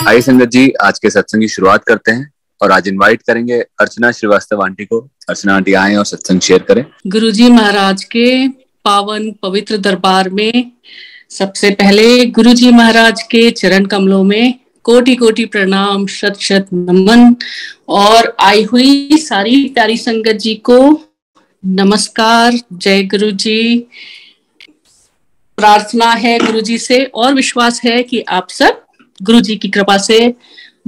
आइए संगत जी, आज के सत्संग की शुरुआत करते हैं और आज इनवाइट करेंगे अर्चना श्रीवास्तव आंटी को। अर्चना आंटी आए और सत्संग शेयर करें। गुरुजी महाराज के पावन पवित्र दरबार में सबसे पहले गुरुजी महाराज के चरण कमलों में कोटि कोटि प्रणाम, शत शत नमन। और आई हुई सारी प्यारी संगत जी को नमस्कार, जय गुरु जी। प्रार्थना है गुरु जी से और विश्वास है कि आप सब गुरु जी की कृपा से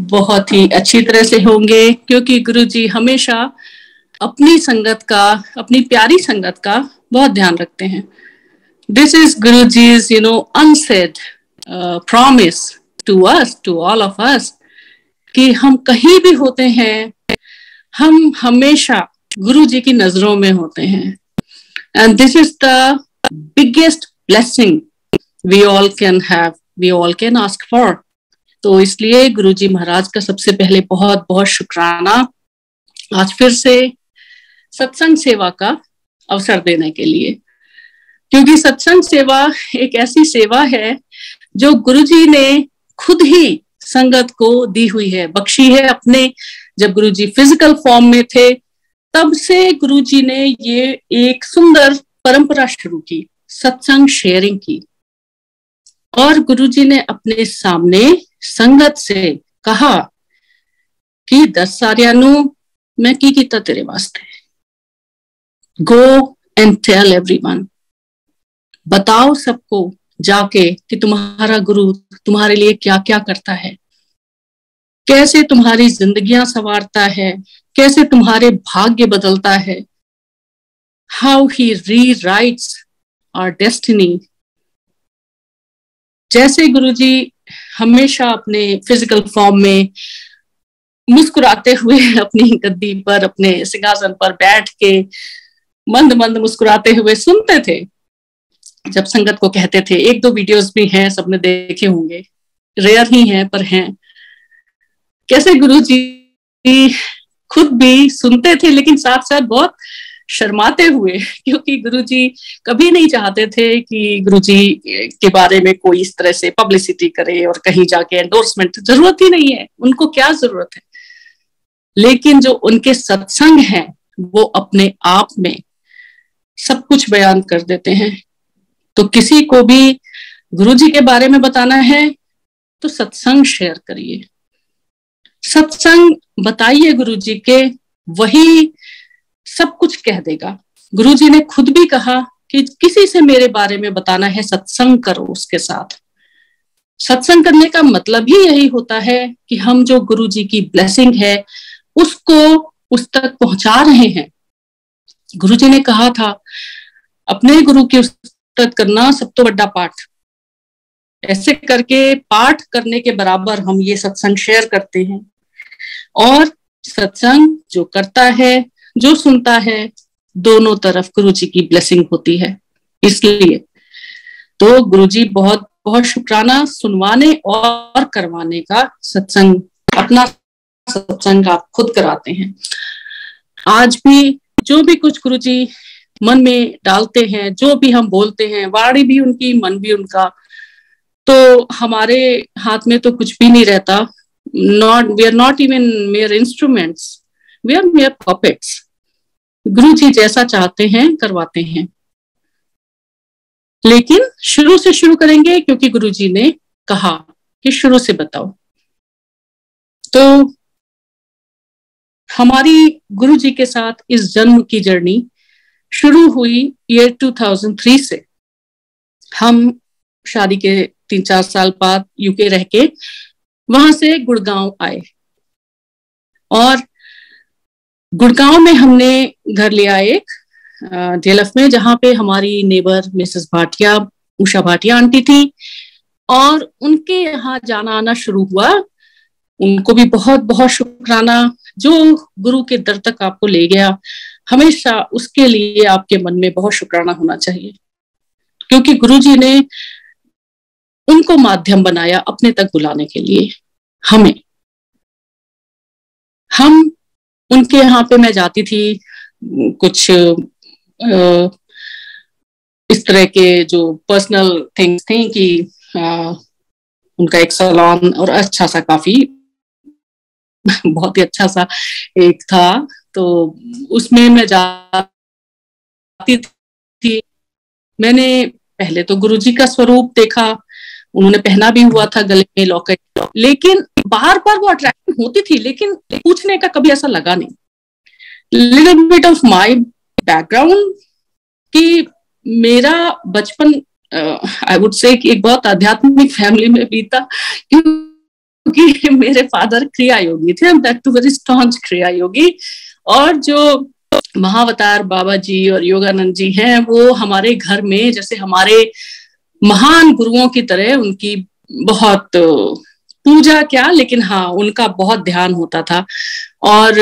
बहुत ही अच्छी तरह से होंगे, क्योंकि गुरु जी हमेशा अपनी संगत का, अपनी प्यारी संगत का बहुत ध्यान रखते हैं। This is Guru जी's unsaid promise to us, to all of us, कि हम कहीं भी होते हैं, हम हमेशा गुरु जी की नजरों में होते हैं। And this is the biggest blessing we all can have, we all can ask for. तो इसलिए गुरु जी महाराज का सबसे पहले बहुत बहुत शुक्राना आज फिर से सत्संग सेवा का अवसर देने के लिए, क्योंकि सत्संग सेवा एक ऐसी सेवा है जो गुरु जी ने खुद ही संगत को दी हुई है, बख्शी है अपने। जब गुरु जी फिजिकल फॉर्म में थे तब से गुरु जी ने ये एक सुंदर परंपरा शुरू की, सत्संग शेयरिंग की। और गुरु जी ने अपने सामने संगत से कहा कि 10 सारियानू मैं की कीता तेरे वास्ते, गो एंड टेल एवरीवन, बताओ सबको जाके कि तुम्हारा गुरु तुम्हारे लिए क्या क्या करता है, कैसे तुम्हारी जिंदगियां संवारता है, कैसे तुम्हारे भाग्य बदलता है, हाउ ही रीराइट्स आवर डेस्टिनी। जैसे गुरुजी हमेशा अपने फिजिकल फॉर्म में मुस्कुराते हुए अपनी गद्दी पर, अपने सिंहासन पर बैठ के मंद मंद मुस्कुराते हुए सुनते थे जब संगत को कहते थे। एक दो वीडियोस भी हैं, सबने देखे होंगे, रेयर ही हैं पर हैं। कैसे गुरुजी खुद भी सुनते थे लेकिन साथ साथ बहुत शर्माते हुए, क्योंकि गुरुजी कभी नहीं चाहते थे कि गुरुजी के बारे में कोई इस तरह से पब्लिसिटी करे और कहीं जाके एंडोर्समेंट, जरूरत ही नहीं है, उनको क्या जरूरत है। लेकिन जो उनके सत्संग हैं वो अपने आप में सब कुछ बयान कर देते हैं। तो किसी को भी गुरुजी के बारे में बताना है तो सत्संग शेयर करिए, सत्संग बताइए गुरुजी के, वही सब कुछ कह देगा। गुरुजी ने खुद भी कहा कि किसी से मेरे बारे में बताना है, सत्संग करो उसके साथ। सत्संग करने का मतलब ही यही होता है कि हम जो गुरुजी की ब्लेसिंग है उसको उस तक पहुंचा रहे हैं। गुरुजी ने कहा था अपने गुरु की उस्तत करना सब तो बड़ा पाठ। ऐसे करके पाठ करने के बराबर हम ये सत्संग शेयर करते हैं, और सत्संग जो करता है, जो सुनता है, दोनों तरफ गुरुजी की ब्लेसिंग होती है। इसलिए तो गुरुजी बहुत बहुत शुक्राना सुनवाने और करवाने का। सत्संग, अपना सत्संग आप खुद कराते हैं। आज भी जो भी कुछ गुरुजी मन में डालते हैं, जो भी हम बोलते हैं, वाणी भी उनकी, मन भी उनका, तो हमारे हाथ में तो कुछ भी नहीं रहता। We are not even mere instruments, we are mere puppets. गुरु जी जैसा चाहते हैं करवाते हैं, लेकिन शुरू से शुरू करेंगे क्योंकि गुरु जी ने कहा कि शुरू से बताओ। तो हमारी गुरु जी के साथ इस जन्म की जर्नी शुरू हुई ईयर 2003 से। हम शादी के 3-4 साल बाद यूके रह के वहां से गुड़गांव आए, और गुड़गांव में हमने घर लिया एक DLF में, जहां पे हमारी neighbour Mrs Bhatia, Usha Bhatia aunty थी, और उनके यहाँ जाना आना शुरू हुआ। उनको भी बहुत बहुत शुक्राना, जो गुरु के दर तक आपको ले गया, हमेशा उसके लिए आपके मन में बहुत शुक्राना होना चाहिए, क्योंकि गुरु जी ने उनको माध्यम बनाया अपने तक बुलाने के लिए हमें। हम उनके यहाँ पे मैं जाती थी कुछ इस तरह के जो पर्सनल थिंग्स थी कि उनका एक सैलून और अच्छा सा काफी बहुत ही अच्छा सा एक था, तो उसमें मैं जाती थी। मैंने पहले तो गुरुजी का स्वरूप देखा, उन्होंने पहना भी हुआ था गले में लॉकेट, लेकिन बार बार वो अट्रैक्शन होती थी, लेकिन पूछने का कभी ऐसा लगा नहीं। Little bit of my background कि मेरा बचपन आई वुड से कि एक बहुत आध्यात्मिक फैमिली में बीता, क्योंकि मेरे फादर क्रिया योगी थे, दैट टू वेरी स्टॉन्च क्रिया योगी। और जो महावतार बाबा जी और योगानंद जी हैं, वो हमारे घर में जैसे हमारे महान गुरुओं की तरह उनकी बहुत पूजा क्या, लेकिन हाँ उनका बहुत ध्यान होता था। और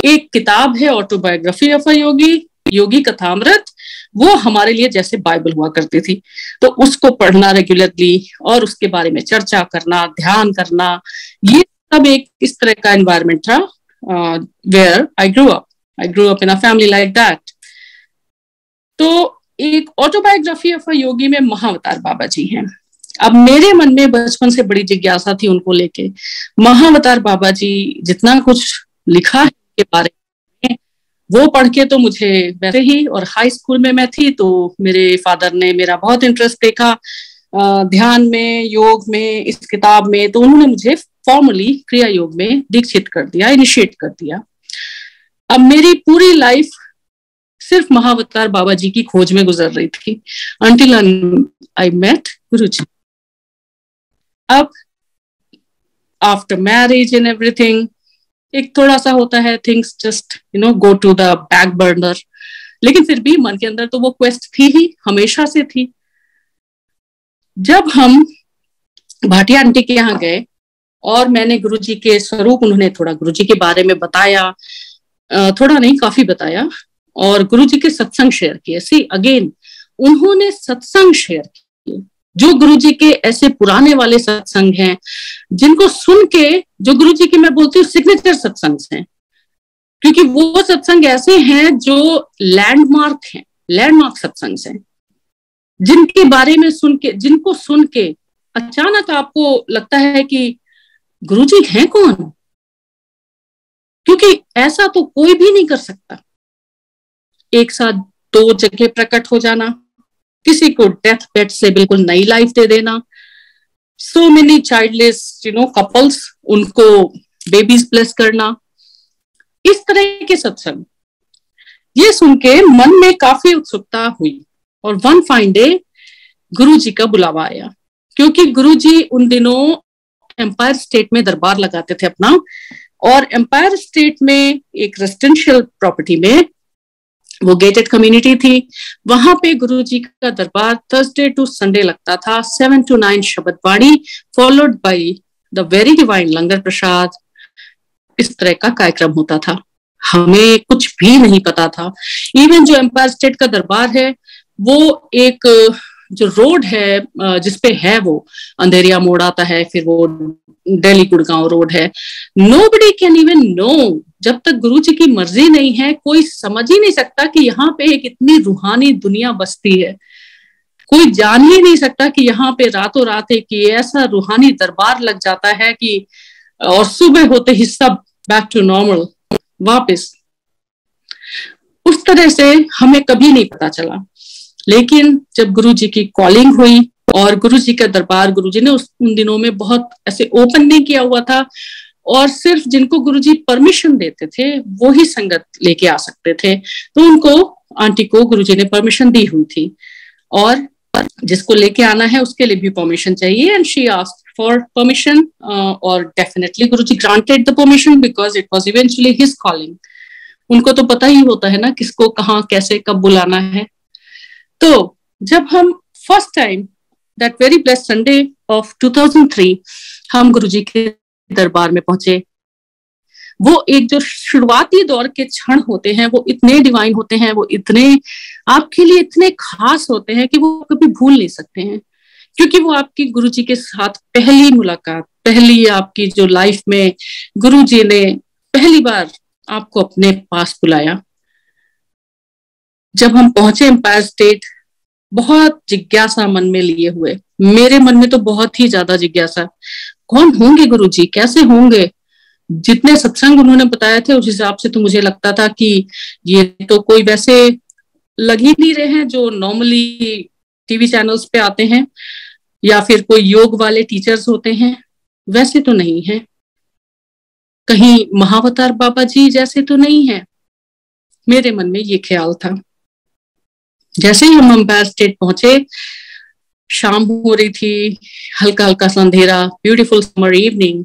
एक किताब है ऑटोबायोग्राफी ऑफ अ योगी, योगी कथामृत, वो हमारे लिए जैसे बाइबल हुआ करती थी। तो उसको पढ़ना रेगुलरली और उसके बारे में चर्चा करना, ध्यान करना, ये सब एक इस तरह का एनवायरनमेंट था where I grew up in a family like that. तो एक ऑटोबायोग्राफी ऑफ अ योगी में महावतार बाबा जी हैं। अब मेरे मन में बचपन से बड़ी जिज्ञासा थी उनको लेके। महावतार बाबा जी जितना कुछ लिखा है के बारे में, वो पढ़ के तो मुझे वैसे ही, और हाई स्कूल में मैं थी तो मेरे फादर ने मेरा बहुत इंटरेस्ट देखा ध्यान में, योग में, इस किताब में, तो उन्होंने मुझे फॉर्मली क्रिया योग में दीक्षित कर दिया, इनिशिएट कर दिया। अब मेरी पूरी लाइफ सिर्फ महावतार बाबा जी की खोज में गुजर रही थी until I met गुरुजी। अब आफ्टर मैरिज एंड एवरीथिंग एक थोड़ा सा होता है, things just go to the back burner, लेकिन फिर भी मन के अंदर तो वो क्वेस्ट थी ही, हमेशा से थी। जब हम भाटिया आंटी के यहाँ गए और मैंने गुरुजी के स्वरूप, उन्होंने थोड़ा गुरुजी के बारे में बताया, थोड़ा नहीं काफी बताया, और गुरुजी के सत्संग शेयर किए। सी अगेन, उन्होंने सत्संग शेयर किए, जो गुरुजी के ऐसे पुराने वाले सत्संग हैं जिनको सुन के, जो गुरुजी के मैं बोलती हूँ सिग्नेचर सत्संग हैं, क्योंकि वो सत्संग ऐसे हैं जो लैंडमार्क हैं, लैंडमार्क सत्संग हैं, जिनके बारे में सुन के, जिनको सुन के अचानक आपको लगता है कि गुरुजी हैं कौन, क्योंकि ऐसा तो कोई भी नहीं कर सकता। एक साथ दो जगह प्रकट हो जाना, किसी को डेथ बेड से बिल्कुल नई लाइफ दे देना, सो मेनी चाइल्डलेस कपल्स, उनको बेबीज ब्लेस करना, इस तरह के सत्संग। ये सुन के मन में काफी उत्सुकता हुई और वन फाइन डे गुरुजी का बुलावा आया, क्योंकि गुरुजी उन दिनों एम्पायर स्टेट में दरबार लगाते थे अपना, और एम्पायर स्टेट में एक रेजिडेंशियल प्रॉपर्टी में, वो गेटेड कम्युनिटी थी, वहां पे गुरुजी का दरबार थर्सडे टू संडे लगता था, 7 to 9 शब्द वाणी followed by the very divine langar prasad, इस तरह का कार्यक्रम होता था। हमें कुछ भी नहीं पता था। इवन जो एम्पायर स्टेट का दरबार है, वो एक जो रोड है जिसपे है, वो अंधेरिया मोड़ आता है, फिर वो दिल्ली गुड़गांव रोड है। नोबडी कैन इवन नो, जब तक गुरुजी की मर्जी नहीं है, कोई समझ ही नहीं सकता कि यहाँ पे एक इतनी रूहानी दुनिया बसती है। कोई जान ही नहीं सकता कि यहाँ पे रातों रात एक ऐसा रूहानी दरबार लग जाता है कि, और सुबह होते ही सब बैक टू नॉर्मल वापस। उस तरह से हमें कभी नहीं पता चला। लेकिन जब गुरुजी की कॉलिंग हुई और गुरुजी का दरबार, गुरुजी ने उन दिनों में बहुत ऐसे ओपन नहीं किया हुआ था, और सिर्फ जिनको गुरुजी परमिशन देते थे वो ही संगत लेके आ सकते थे। तो उनको, आंटी को गुरुजी ने परमिशन दी हुई थी, और जिसको लेके आना है उसके लिए भी परमिशन चाहिए, and she asked for permission, और definitely Guruji granted the permission because it was eventually his calling. उनको तो पता ही होता है ना किसको कहाँ कैसे कब बुलाना है। तो जब हम first time that very blessed Sunday off 2003 हम गुरुजी के दरबार में पहुंचे, वो एक जो शुरुआती दौर के क्षण होते हैं वो इतने डिवाइन होते हैं, वो इतने आपके लिए इतने खास होते हैं कि वो कभी भूल नहीं सकते हैं, क्योंकि वो आपकी गुरुजी के साथ पहली मुलाकात, पहली आपकी जो लाइफ में गुरुजी ने पहली बार आपको अपने पास बुलाया। जब हम पहुंचे एम्पायर स्टेट, बहुत जिज्ञासा मन में लिए हुए, मेरे मन में तो बहुत ही ज्यादा जिज्ञासा, कौन होंगे गुरुजी, कैसे होंगे। जितने सत्संग उन्होंने बताए थे उस हिसाब से तो मुझे लगता था कि ये तो कोई वैसे लग ही नहीं रहे हैं जो नॉर्मली टीवी चैनल्स पे आते हैं या फिर कोई योग वाले टीचर्स होते हैं, वैसे तो नहीं है, कहीं महावतार बाबा जी जैसे तो नहीं है। मेरे मन में ये ख्याल था। जैसे ही हम अंपायर स्टेट पहुंचे, शाम हो रही थी, हल्का हल्का सा अंधेरा, ब्यूटीफुल समर इवनिंग,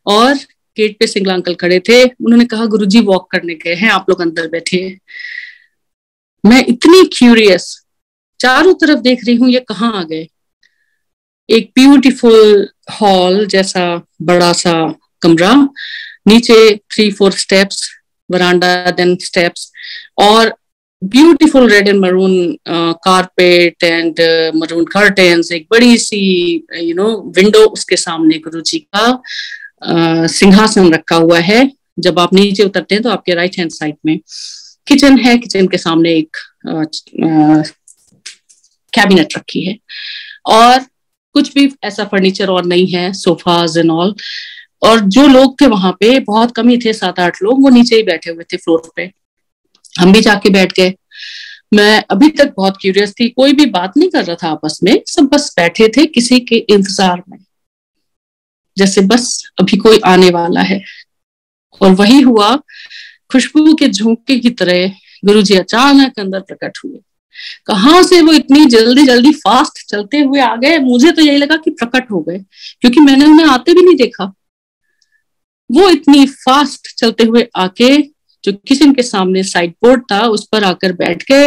और गेट पे सिंगला अंकल खड़े थे। उन्होंने कहा गुरुजी वॉक करने गए हैं, आप लोग अंदर बैठे। मैं इतनी क्यूरियस, चारों तरफ देख रही हूँ ये कहाँ आ गए। एक ब्यूटीफुल हॉल जैसा बड़ा सा कमरा, नीचे 3-4 स्टेप्स, वरांडा, देन स्टेप्स, और beautiful red and maroon carpet and maroon curtains, एक बड़ी सी विंडो, उसके सामने गुरुजी का सिंहासन रखा हुआ है। जब आप नीचे उतरते हैं तो आपके राइट हैंड साइड में किचन है, किचन के सामने एक कैबिनेट रखी है, और कुछ भी ऐसा फर्नीचर और नहीं है, सोफाज एंड ऑल। और जो लोग थे वहां पे बहुत कम ही थे, 7-8 लोग, वो नीचे ही बैठे हुए थे फ्लोर पे। हम भी जाके बैठ गए। मैं अभी तक बहुत क्यूरियस थी, कोई भी बात नहीं कर रहा था आपस में, सब बस बैठे थे किसी के इंतजार में, जैसे बस अभी कोई आने वाला है। और वही हुआ, खुशबू के झोंके की तरह गुरुजी अचानक अंदर प्रकट हुए। कहाँ से वो इतनी जल्दी जल्दी फास्ट चलते हुए आ गए, मुझे तो यही लगा कि प्रकट हो गए, क्योंकि मैंने उन्हें आते भी नहीं देखा। वो इतनी फास्ट चलते हुए आके जो किचन के सामने साइड बोर्ड था उस पर आकर बैठ गए,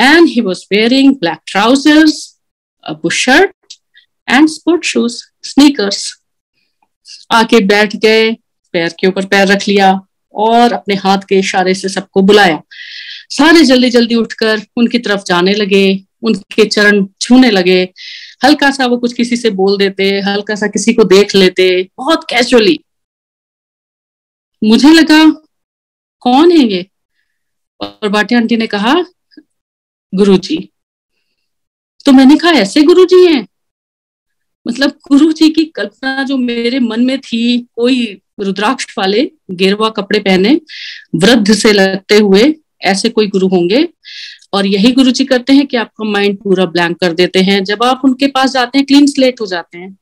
and he was wearing black trousers, a bush shirt and sport shoes, sneakers. आके बैठ गए, पैर के ऊपर पैर रख लिया और अपने हाथ के इशारे से सबको बुलाया। सारे जल्दी जल्दी उठकर उनकी तरफ जाने लगे, उनके चरण छूने लगे। हल्का सा वो कुछ किसी से बोल देते, हल्का सा किसी को देख लेते, बहुत कैजुअली। मुझे लगा कौन है ये, और बाटी आंटी ने कहा गुरुजी। तो मैंने कहा ऐसे गुरुजी हैं? मतलब गुरुजी की कल्पना जो मेरे मन में थी, कोई रुद्राक्ष वाले गेरुआ कपड़े पहने, वृद्ध से लगते हुए, ऐसे कोई गुरु होंगे। और यही गुरुजी करते हैं कि आपका माइंड पूरा ब्लैंक कर देते हैं। जब आप उनके पास जाते हैं क्लीन स्लेट हो जाते हैं।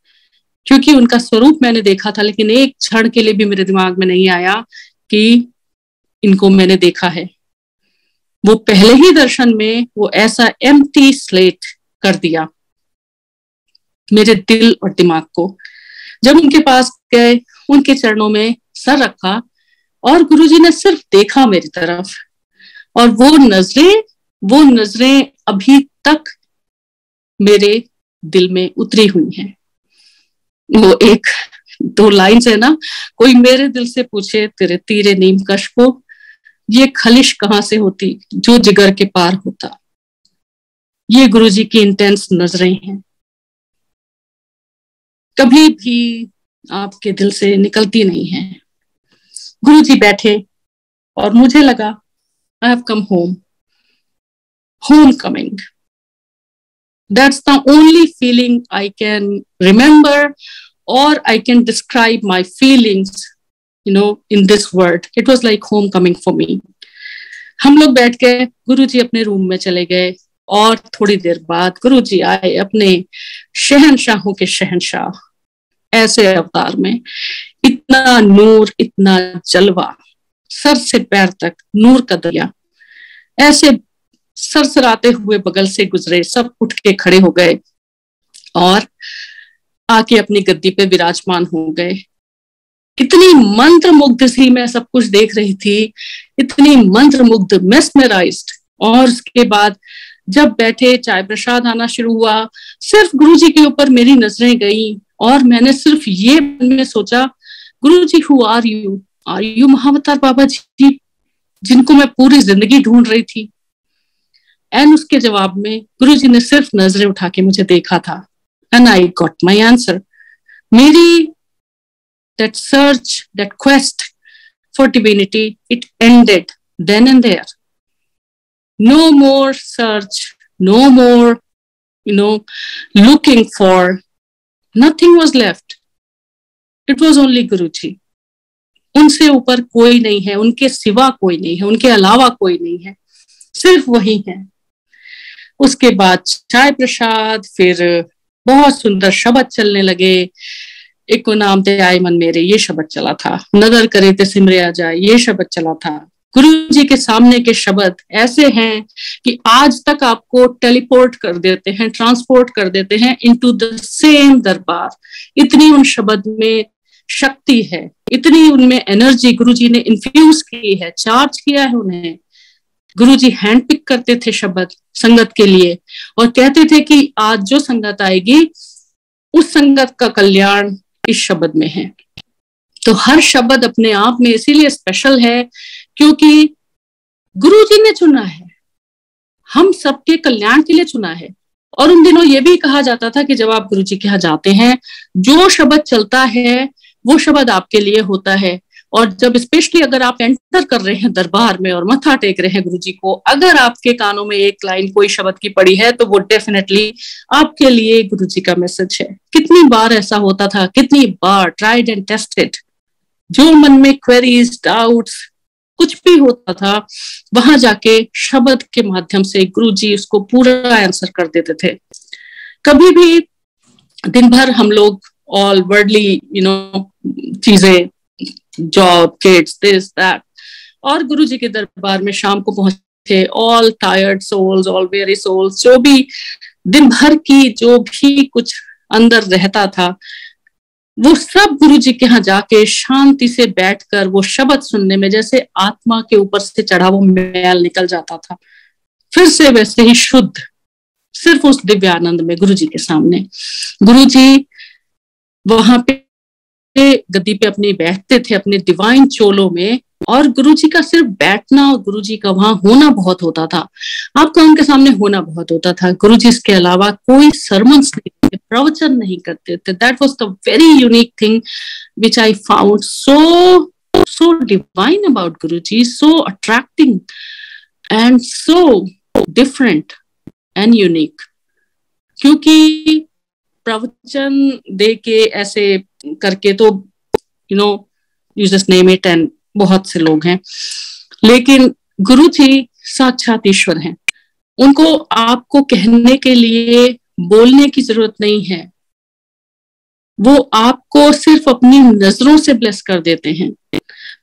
क्योंकि उनका स्वरूप मैंने देखा था, लेकिन एक क्षण के लिए भी मेरे दिमाग में नहीं आया कि इनको मैंने देखा है। वो पहले ही दर्शन में वो ऐसा एम्प्टी स्लेट कर दिया मेरे दिल और दिमाग को। जब उनके पास गए, उनके चरणों में सर रखा और गुरुजी ने सिर्फ देखा मेरी तरफ, और वो नजरें अभी तक मेरे दिल में उतरी हुई हैं। वो 1-2 लाइन्स है ना, कोई मेरे दिल से पूछे तेरे तीरे नीम कश को ये खलिश कहाँ से होती जो जिगर के पार होता। ये गुरुजी की इंटेंस नजरें हैं, कभी भी आपके दिल से निकलती नहीं है। गुरुजी बैठे और मुझे लगा I have come home, home coming. That's the only feeling I can remember, or I can describe my feelings, in this word. It was like homecoming for me. हम लोग बैठ गए, गुरुजी अपने रूम में चले गए, और थोड़ी देर बाद गुरुजी आए अपने शहंशाहों के शहंशाह, ऐसे अवतार में। इतना नूर, इतना जलवा, सर से पैर तक नूर का दरिया। ऐसे सरसराते हुए बगल से गुजरे, सब उठ के खड़े हो गए और आके अपनी गद्दी पे विराजमान हो गए। कितनी मंत्र मुग्ध सी मैं सब कुछ देख रही थी, इतनी मंत्र मुग्ध, मेस्मराइज्ड। और उसके बाद जब बैठे, चाय प्रसाद आना शुरू हुआ, सिर्फ गुरुजी के ऊपर मेरी नजरें गई और मैंने सिर्फ ये मन में सोचा, Guruji who are you? Are you Mahavatar Baba ji, जिनको मैं पूरी जिंदगी ढूंढ रही थी? एंड उसके जवाब में गुरुजी ने सिर्फ नजरें उठा के मुझे देखा था, and I got my answer. मेरी that search, that quest for divinity, it ended then and there. No more search, no more, looking for. Nothing was left. It was only Guruji. उनसे ऊपर कोई नहीं है, उनके सिवा कोई नहीं है, उनके अलावा कोई नहीं है, सिर्फ वही है। उसके बाद चाय प्रसाद, फिर बहुत सुंदर शब्द चलने लगे। एक को नाम ते आए मन मेरे, ये शब्द चला था। नदर करे ते सिमरे आ जाए, ये शब्द चला था। गुरु जी के सामने के शब्द ऐसे हैं कि आज तक आपको टेलीपोर्ट कर देते हैं, ट्रांसपोर्ट कर देते हैं इनटू द सेम दरबार। इतनी उन शब्द में शक्ति है, इतनी उनमें एनर्जी गुरु जी ने इन्फ्यूज की है, चार्ज किया है उन्हें। गुरु जी हैंड पिक करते थे शब्द संगत के लिए और कहते थे कि आज जो संगत आएगी उस संगत का कल्याण इस शब्द में है। तो हर शब्द अपने आप में इसीलिए स्पेशल है क्योंकि गुरु जी ने चुना है, हम सबके कल्याण के लिए चुना है। और उन दिनों ये भी कहा जाता था कि जब आप गुरु जी के यहाँ जाते हैं, जो शब्द चलता है वो शब्द आपके लिए होता है। और जब स्पेशली अगर आप एंटर कर रहे हैं दरबार में और मत्था टेक रहे हैं गुरु जी को, अगर आपके कानों में एक लाइन कोई शब्द की पड़ी है तो वो डेफिनेटली आपके लिए गुरु जी का मैसेज है। कितनी बार ऐसा होता था, कितनी बार ट्राइड एंड टेस्टेड, जो मन में क्वेरीज, डाउट्स कुछ भी होता था, वहां जाके शब्द के माध्यम से गुरु जी उसको पूरा आंसर कर देते थे। कभी भी दिन भर हम लोग ऑल वर्ल्डली चीजें, जॉब, किड्स, दिस दैट, और गुरु जी के दरबार में शाम को पहुंचे, all tired souls, all weary souls, जो भी दिन भर की जो भी कुछ अंदर रहता था वो सब गुरु जी के यहाँ जाके शांति से बैठकर वो शब्द सुनने में जैसे आत्मा के ऊपर से चढ़ा वो मैल निकल जाता था, फिर से वैसे ही शुद्ध, सिर्फ उस दिव्य आनंद में गुरु जी के सामने। गुरु जी वहां पे गद्दी पे अपनी बैठते थे अपने डिवाइन चोलों में, और गुरु जी का सिर्फ बैठना और गुरु जी का वहां होना बहुत होता था, आपका उनके सामने होना बहुत होता था। गुरु जी इसके अलावा कोई सरमन्स नहीं, प्रवचन नहीं करते थे। That was the very unique thing which I found so divine about Guruji, so attracting and so different and unique। क्योंकि प्रवचन दे के ऐसे करके तो you just name it and बहुत से लोग हैं, लेकिन गुरु जी साक्षात ईश्वर हैं। उनको आपको कहने के लिए बोलने की जरूरत नहीं है, वो आपको सिर्फ अपनी नजरों से ब्लेस कर देते हैं।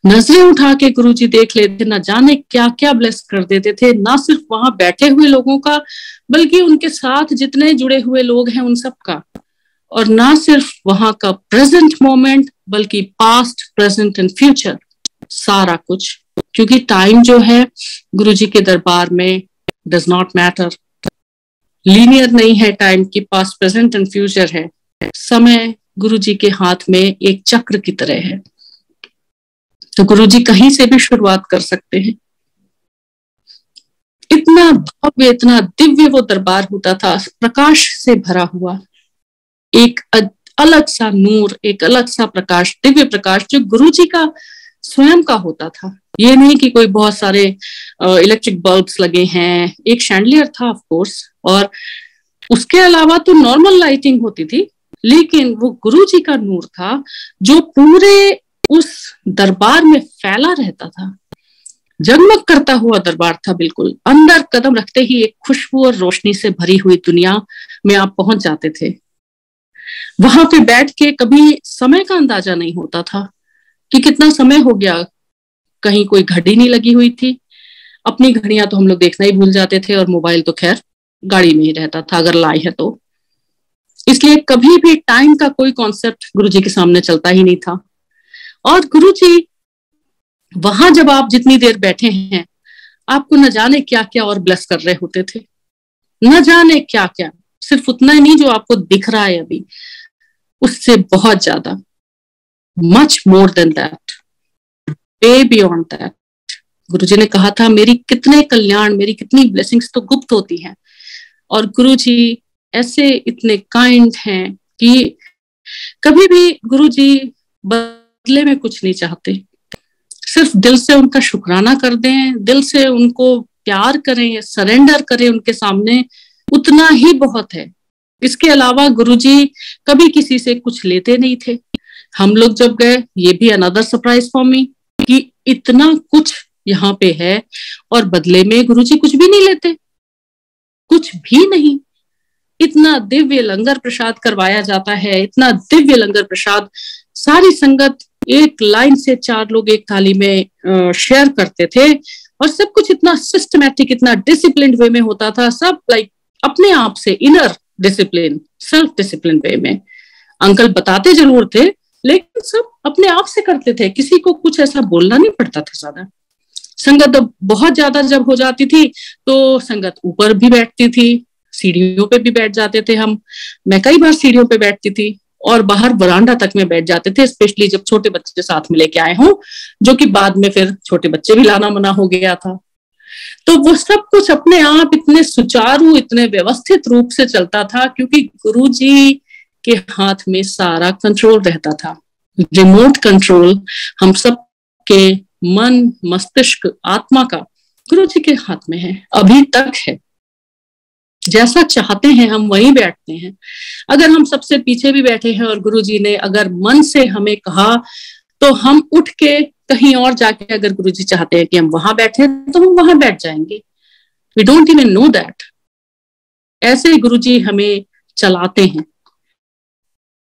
नजरें उठा के गुरु जी देख लेते, ना जाने क्या क्या ब्लेस कर देते थे, ना सिर्फ वहां बैठे हुए लोगों का बल्कि उनके साथ जितने जुड़े हुए लोग हैं उन सब का, और ना सिर्फ वहां का प्रेजेंट मोमेंट बल्कि पास्ट, प्रेजेंट एंड फ्यूचर, सारा कुछ। क्योंकि टाइम जो है गुरु जी के दरबार में डज नॉट मैटर, लीनियर नहीं है टाइम की, पास्ट, प्रेजेंट एंड फ्यूचर है। समय गुरु जी के हाथ में एक चक्र की तरह है, तो गुरु जी कहीं से भी शुरुआत कर सकते हैं। इतना भव्य, इतना दिव्य वो दरबार होता था, प्रकाश से भरा हुआ, एक अलग सा नूर, एक अलग सा प्रकाश, दिव्य प्रकाश जो गुरु जी का स्वयं का होता था। ये नहीं कि कोई बहुत सारे इलेक्ट्रिक बल्ब्स लगे हैं, एक शैंडलियर था ऑफ कोर्स, और उसके अलावा तो नॉर्मल लाइटिंग होती थी, लेकिन वो गुरु जी का नूर था जो पूरे उस दरबार में फैला रहता था। जगमग करता हुआ दरबार था बिल्कुल, अंदर कदम रखते ही एक खुशबू और रोशनी से भरी हुई दुनिया में आप पहुंच जाते थे। वहां पे बैठ के कभी समय का अंदाजा नहीं होता था कि कितना समय हो गया, कहीं कोई घड़ी नहीं लगी हुई थी। अपनी घड़ियां तो हम लोग देखना ही भूल जाते थे, और मोबाइल तो खैर गाड़ी में ही रहता था अगर लाए है तो, इसलिए कभी भी टाइम का कोई कॉन्सेप्ट गुरुजी के सामने चलता ही नहीं था। और गुरुजी वहां जब आप जितनी देर बैठे हैं, आपको न जाने क्या क्या और ब्लेस कर रहे होते थे, न जाने क्या क्या, सिर्फ उतना ही नहीं जो आपको दिख रहा है अभी, उससे बहुत ज्यादा, much more than that, way beyond that. Guruji ने कहा था मेरी कितने कल्याण, मेरी कितनी ब्लेसिंग्स तो गुप्त होती हैं, और गुरुजी ऐसे इतने काइंड हैं कि कभी भी गुरुजी बदले में कुछ नहीं चाहते, सिर्फ दिल से उनका शुक्राना कर दें, दिल से उनको प्यार करें, सरेंडर करें उनके सामने, उतना ही बहुत है। इसके अलावा गुरुजी कभी किसी से कुछ लेते नहीं थे। हम लोग जब गए, ये भी अनदर सरप्राइज फॉर मी कि इतना कुछ यहाँ पे है और बदले में गुरुजी कुछ भी नहीं लेते, कुछ भी नहीं। इतना दिव्य लंगर प्रसाद करवाया जाता है, इतना दिव्य लंगर प्रसाद, सारी संगत एक लाइन से 4 लोग एक थाली में शेयर करते थे और सब कुछ इतना सिस्टमैटिक, इतना डिसिप्लिन वे में होता था। सब लाइक अपने आप से inner discipline, self discipline way में। अंकल बताते जरूर थे लेकिन सब अपने आप से करते थे, किसी को कुछ ऐसा बोलना नहीं पड़ता था ज्यादा। संगत बहुत ज्यादा जब हो जाती थी तो संगत ऊपर भी बैठती थी, सीढ़ियों पे भी बैठ जाते थे हम। मैं कई बार सीढ़ियों पे बैठती थी और बाहर वरांडा तक में बैठ जाते थे, स्पेशली जब छोटे बच्चे साथ में लेके आए हों, जो कि बाद में फिर छोटे बच्चे भी लाना मना हो गया था। तो वो सब कुछ अपने आप इतने सुचारू, इतने व्यवस्थित रूप से चलता था क्योंकि गुरुजी के हाथ में सारा कंट्रोल रहता था। रिमोट कंट्रोल हम सब के मन, मस्तिष्क, आत्मा का गुरुजी के हाथ में है, अभी तक है। जैसा चाहते हैं हम वहीं बैठते हैं। अगर हम सबसे पीछे भी बैठे हैं और गुरुजी ने अगर मन से हमें कहा तो हम उठ के कहीं और जाके, अगर गुरुजी चाहते हैं कि हम वहां बैठे तो हम वहां बैठ जाएंगे। We don't even know that. ऐसे गुरुजी हमें चलाते हैं।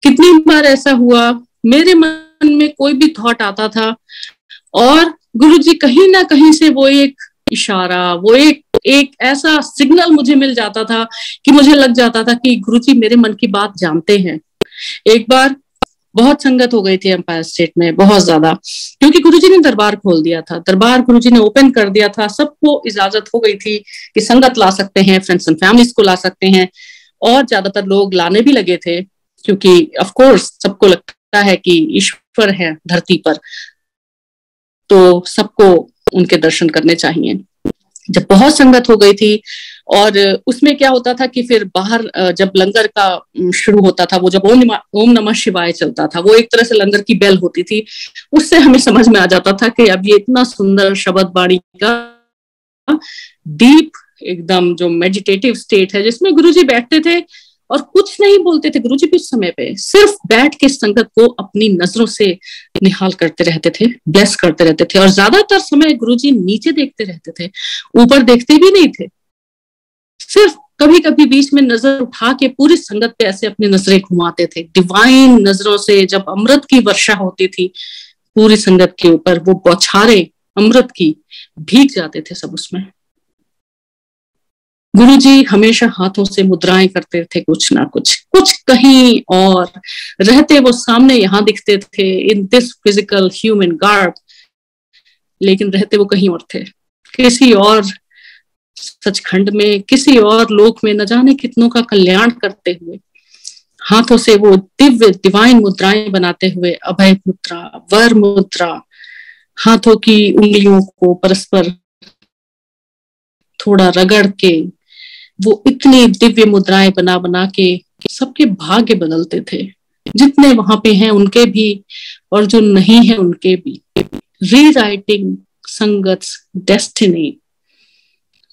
कितनी बार ऐसा हुआ, मेरे मन में कोई भी थॉट आता था और गुरुजी कहीं ना कहीं से वो एक इशारा, वो एक ऐसा सिग्नल मुझे मिल जाता था कि मुझे लग जाता था कि गुरुजी मेरे मन की बात जानते हैं। एक बार बहुत संगत हो गई थी एम्पायर स्टेट में, बहुत ज्यादा, क्योंकि गुरुजी ने दरबार खोल दिया था, दरबार गुरुजी ने ओपन कर दिया था, सबको इजाजत हो गई थी कि संगत ला सकते हैं, फ्रेंड्स एंड फैमिलीज को ला सकते हैं, और ज्यादातर लोग लाने भी लगे थे क्योंकि ऑफ कोर्स सबको लगता है कि ईश्वर है धरती पर, तो सबको उनके दर्शन करने चाहिए। जब बहुत संगत हो गई थी और उसमें क्या होता था कि फिर बाहर जब लंगर का शुरू होता था, वो जब ओम नमः शिवाय चलता था, वो एक तरह से लंगर की बेल होती थी, उससे हमें समझ में आ जाता था कि अब ये इतना सुंदर शब्द बाणी का डीप एकदम जो मेडिटेटिव स्टेट है जिसमें गुरुजी बैठते थे और कुछ नहीं बोलते थे। गुरुजी भी उस समय पे सिर्फ बैठ के संगत को अपनी नजरों से निहाल करते रहते थे, ब्लेस करते रहते थे, और ज्यादातर समय गुरुजी नीचे देखते रहते थे, ऊपर देखते भी नहीं थे। सिर्फ कभी कभी बीच में नजर उठा के पूरी संगत पे ऐसे अपनी नजरें घुमाते थे, डिवाइन नजरों से। जब अमृत की वर्षा होती थी पूरी संगत के ऊपर, वो बौछारें अमृत की भीग जाते थे सब उसमें। गुरुजी हमेशा हाथों से मुद्राएं करते थे, कुछ ना कुछ, कुछ कहीं और रहते वो सामने यहाँ दिखते थे in this physical human garb, लेकिन रहते वो कहीं और थे, किसी और सचखंड में, किसी और लोक में, न जाने कितनों का कल्याण करते हुए। हाथों से वो दिव्य डिवाइन मुद्राएं बनाते हुए, अभय मुद्रा, वर मुद्रा, हाथों की उंगलियों को परस्पर थोड़ा रगड़ के वो इतनी दिव्य मुद्राएं बना बना के सबके भाग्य बदलते थे, जितने वहां पे हैं उनके भी और जो नहीं है उनके भी। रीराइटिंग संगत्स डेस्टिनी,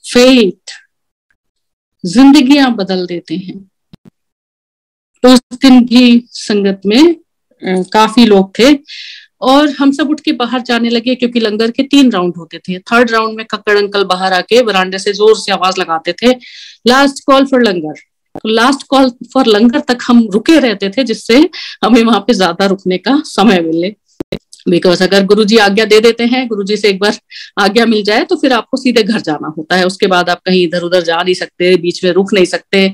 फेट, जिंदगियां बदल देते हैं। तो उस दिन भी संगत में काफी लोग थे और हम सब उठ के बाहर जाने लगे क्योंकि लंगर के 3 राउंड होते थे। 3rd राउंड में कक्कड़ अंकल बाहर आके वरांडे से जोर से आवाज लगाते थे, लास्ट कॉल फॉर लंगर। तो लास्ट कॉल फॉर लंगर तक हम रुके रहते थे, जिससे हमें वहां पे ज्यादा रुकने का समय मिले। बिकॉज अगर गुरुजी आज्ञा दे देते हैं, गुरुजी से एक बार आज्ञा मिल जाए तो फिर आपको सीधे घर जाना होता है, उसके बाद आप कहीं इधर उधर जा नहीं सकते, बीच में रुक नहीं सकते।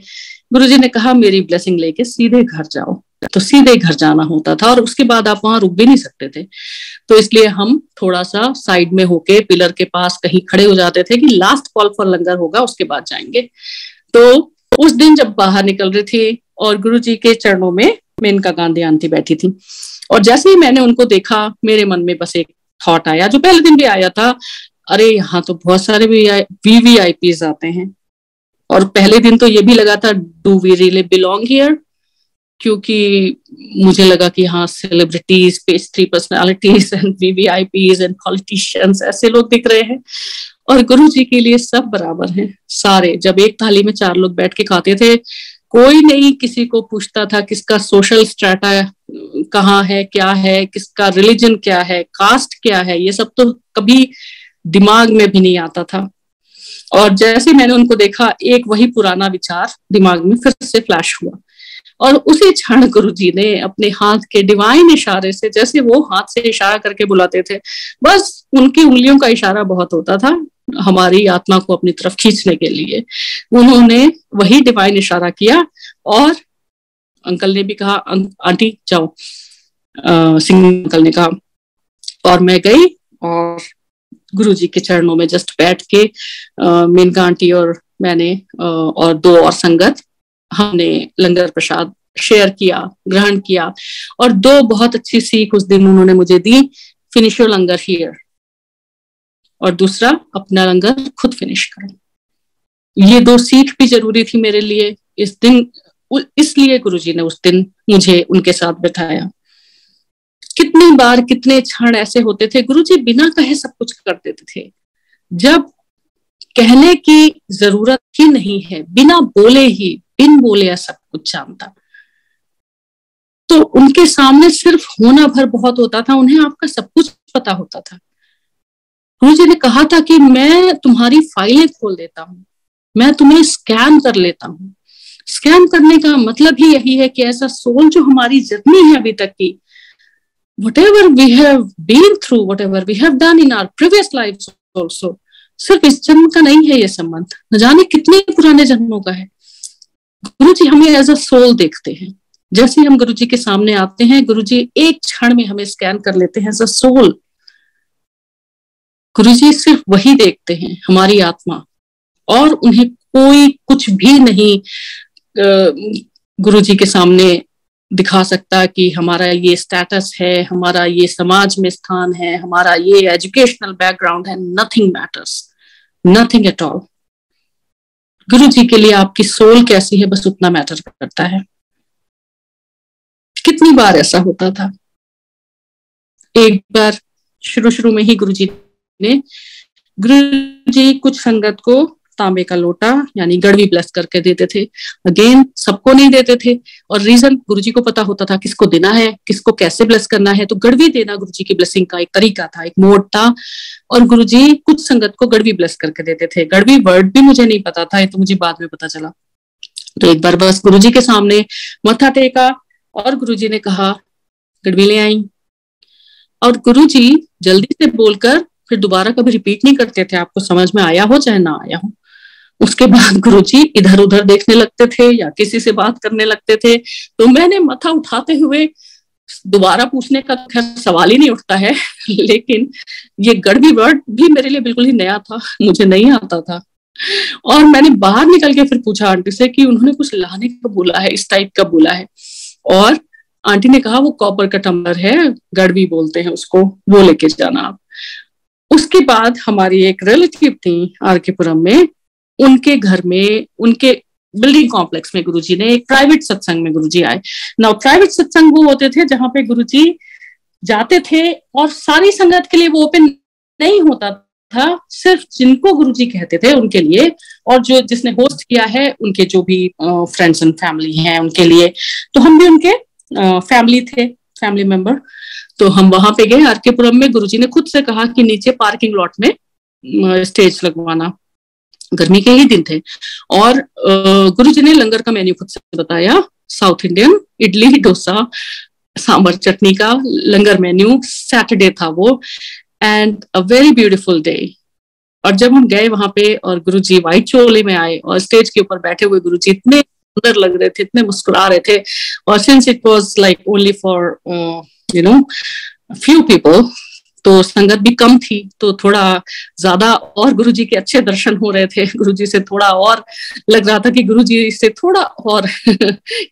गुरुजी ने कहा मेरी ब्लेसिंग लेके सीधे घर जाओ, तो सीधे घर जाना होता था और उसके बाद आप वहां रुक भी नहीं सकते थे। तो इसलिए हम थोड़ा सा साइड में होके पिलर के पास कहीं खड़े हो जाते थे कि लास्ट कॉल फॉर लंगर होगा उसके बाद जाएंगे। तो उस दिन जब बाहर निकल रही थी और गुरुजी के चरणों में मेनका गांधी आंटी बैठी थी, और जैसे ही मैंने उनको देखा मेरे मन में बस एक थॉट आया, जो पहले दिन भी आया था, अरे यहाँ तो बहुत सारे VVIPs आते हैं। और पहले दिन तो ये भी लगा था, do we really belong here, क्योंकि मुझे लगा कि हाँ celebrities, page 3 personalities and VVIPs and politicians ऐसे लोग दिख रहे हैं। और गुरु जी के लिए सब बराबर हैं सारे। जब एक थाली में 4 लोग बैठ के खाते थे, कोई नहीं किसी को पूछता था किसका सोशल स्ट्रेटा कहाँ है, क्या है, किसका रिलीजन क्या है, कास्ट क्या है, ये सब तो कभी दिमाग में भी नहीं आता था। और जैसे मैंने उनको देखा, एक वही पुराना विचार दिमाग में फिर से फ्लैश हुआ, और उसी क्षण गुरुजी ने अपने हाथ के डिवाइन इशारे से, जैसे वो हाथ से इशारा करके बुलाते थे, बस उनकी उंगलियों का इशारा बहुत होता था हमारी आत्मा को अपनी तरफ खींचने के लिए। उन्होंने वही डिवाइन इशारा किया और अंकल ने भी कहा आंटी जाओ, सिंह अंकल ने कहा, और मैं गई और गुरुजी के चरणों में जस्ट बैठ के मेनका आंटी और मैंने और 2 और संगत, हमने लंगर प्रसाद शेयर किया, ग्रहण किया। और 2 बहुत अच्छी सीख उस दिन उन्होंने मुझे दी, फिनिश योर लंगर हियर, और दूसरा अपना लंगर खुद फिनिश करो। ये 2 सीख भी जरूरी थी मेरे लिए इस दिन, इसलिए गुरुजी ने उस दिन मुझे उनके साथ बिठाया। कितनी बार कितने क्षण ऐसे होते थे, गुरुजी बिना कहे सब कुछ कर देते थे, जब कहने की जरूरत ही नहीं है, बिना बोले ही, बिन बोले सब कुछ जानता। तो उनके सामने सिर्फ होना भर बहुत होता था, उन्हें आपका सब कुछ पता होता था। गुरुजी ने कहा था कि मैं तुम्हारी फाइलें खोल देता हूँ, मैं तुम्हें स्कैन कर लेता हूँ। स्कैन करने का मतलब ही यही है कि ऐसा सोल जो हमारी जर्नी है अभी तक की, whatever we have been through, whatever we have done in our previous lives also, सिर्फ इस जन्म का नहीं है ये संबंध, न जाने कितने पुराने जन्मों का है। गुरुजी हमें एज अ सोल देखते हैं। जैसे हम गुरुजी के सामने आते हैं, गुरुजी एक क्षण में हमें स्कैन कर लेते हैं एज अ सोल। गुरुजी सिर्फ वही देखते हैं, हमारी आत्मा, और उन्हें कोई कुछ भी नहीं गुरुजी के सामने दिखा सकता कि हमारा ये स्टेटस है, हमारा ये समाज में स्थान है, हमारा ये एजुकेशनल बैकग्राउंड है। Nothing matters, nothing at all. Guruji के लिए आपकी सोल कैसी है, बस उतना मैटर करता है। कितनी बार ऐसा होता था। एक बार शुरू में ही गुरुजी कुछ संगत को तांबे का लोटा यानी गड़वी ब्लेस करके देते थे। अगेन सबको नहीं देते थे, और रीजन गुरुजी को पता होता था किसको देना है, किसको कैसे ब्लेस करना है। तो गड़वी देना गुरुजी की ब्लेसिंग का एक तरीका था, एक मोड था, और गुरुजी कुछ संगत को गड़वी ब्लेस करके देते थे। गड़वी वर्ड भी मुझे नहीं पता था, ये तो मुझे बाद में पता चला। तो एक बार बस गुरुजी के सामने मत्था टेका और गुरुजी ने कहा गड़वी ले आई, और गुरुजी जल्दी से बोलकर फिर दोबारा कभी रिपीट नहीं करते थे, आपको समझ में आया हो चाहे ना आया हो। उसके बाद गुरुजी इधर उधर देखने लगते थे या किसी से बात करने लगते थे। तो मैंने माथा उठाते हुए, दोबारा पूछने का खैर सवाल ही नहीं उठता है, लेकिन ये गड़वी वर्ड भी मेरे लिए बिल्कुल ही नया था, मुझे नहीं आता था। और मैंने बाहर निकल के फिर पूछा आंटी से कि उन्होंने कुछ लाने का बोला है, इस टाइप का बोला है, और आंटी ने कहा वो कॉपर का टम्बलर है, गड़वी बोलते हैं उसको, वो लेके जाना आप। उसके बाद हमारी एक रिलेटिव थी आरकेपुरम में, उनके घर में, उनके बिल्डिंग कॉम्प्लेक्स में गुरुजी ने एक प्राइवेट सत्संग में गुरुजी आए ना। प्राइवेट सत्संग वो होते थे जहां पे गुरुजी जाते थे, और सारी संगत के लिए वो ओपन नहीं होता था, सिर्फ जिनको गुरुजी कहते थे उनके लिए, और जो जिसने होस्ट किया है उनके जो भी फ्रेंड्स एंड फैमिली हैं उनके लिए। तो हम भी उनके फैमिली थे, फैमिली मेंबर। तो हम वहां पे गए आरकेपुरम में। गुरुजी ने खुद से कहा कि नीचे पार्किंग लॉट में स्टेज लगवाना। गर्मी के ही दिन थे, और गुरुजी ने लंगर का मेन्यू खुद से बताया। साउथ इंडियन इडली डोसा सांबर चटनी का लंगर मेन्यू, सैटरडे था वो, and a very beautiful day. और जब हम गए वहां पे और गुरुजी व्हाइट चोले में आए और स्टेज के ऊपर बैठे हुए गुरुजी इतने सुंदर लग रहे थे, इतने मुस्कुरा रहे थे। और since it was like only for few people, तो संगत भी कम थी, तो थोड़ा ज्यादा और गुरुजी के अच्छे दर्शन हो रहे थे। गुरुजी से थोड़ा और लग रहा था कि गुरुजी से थोड़ा और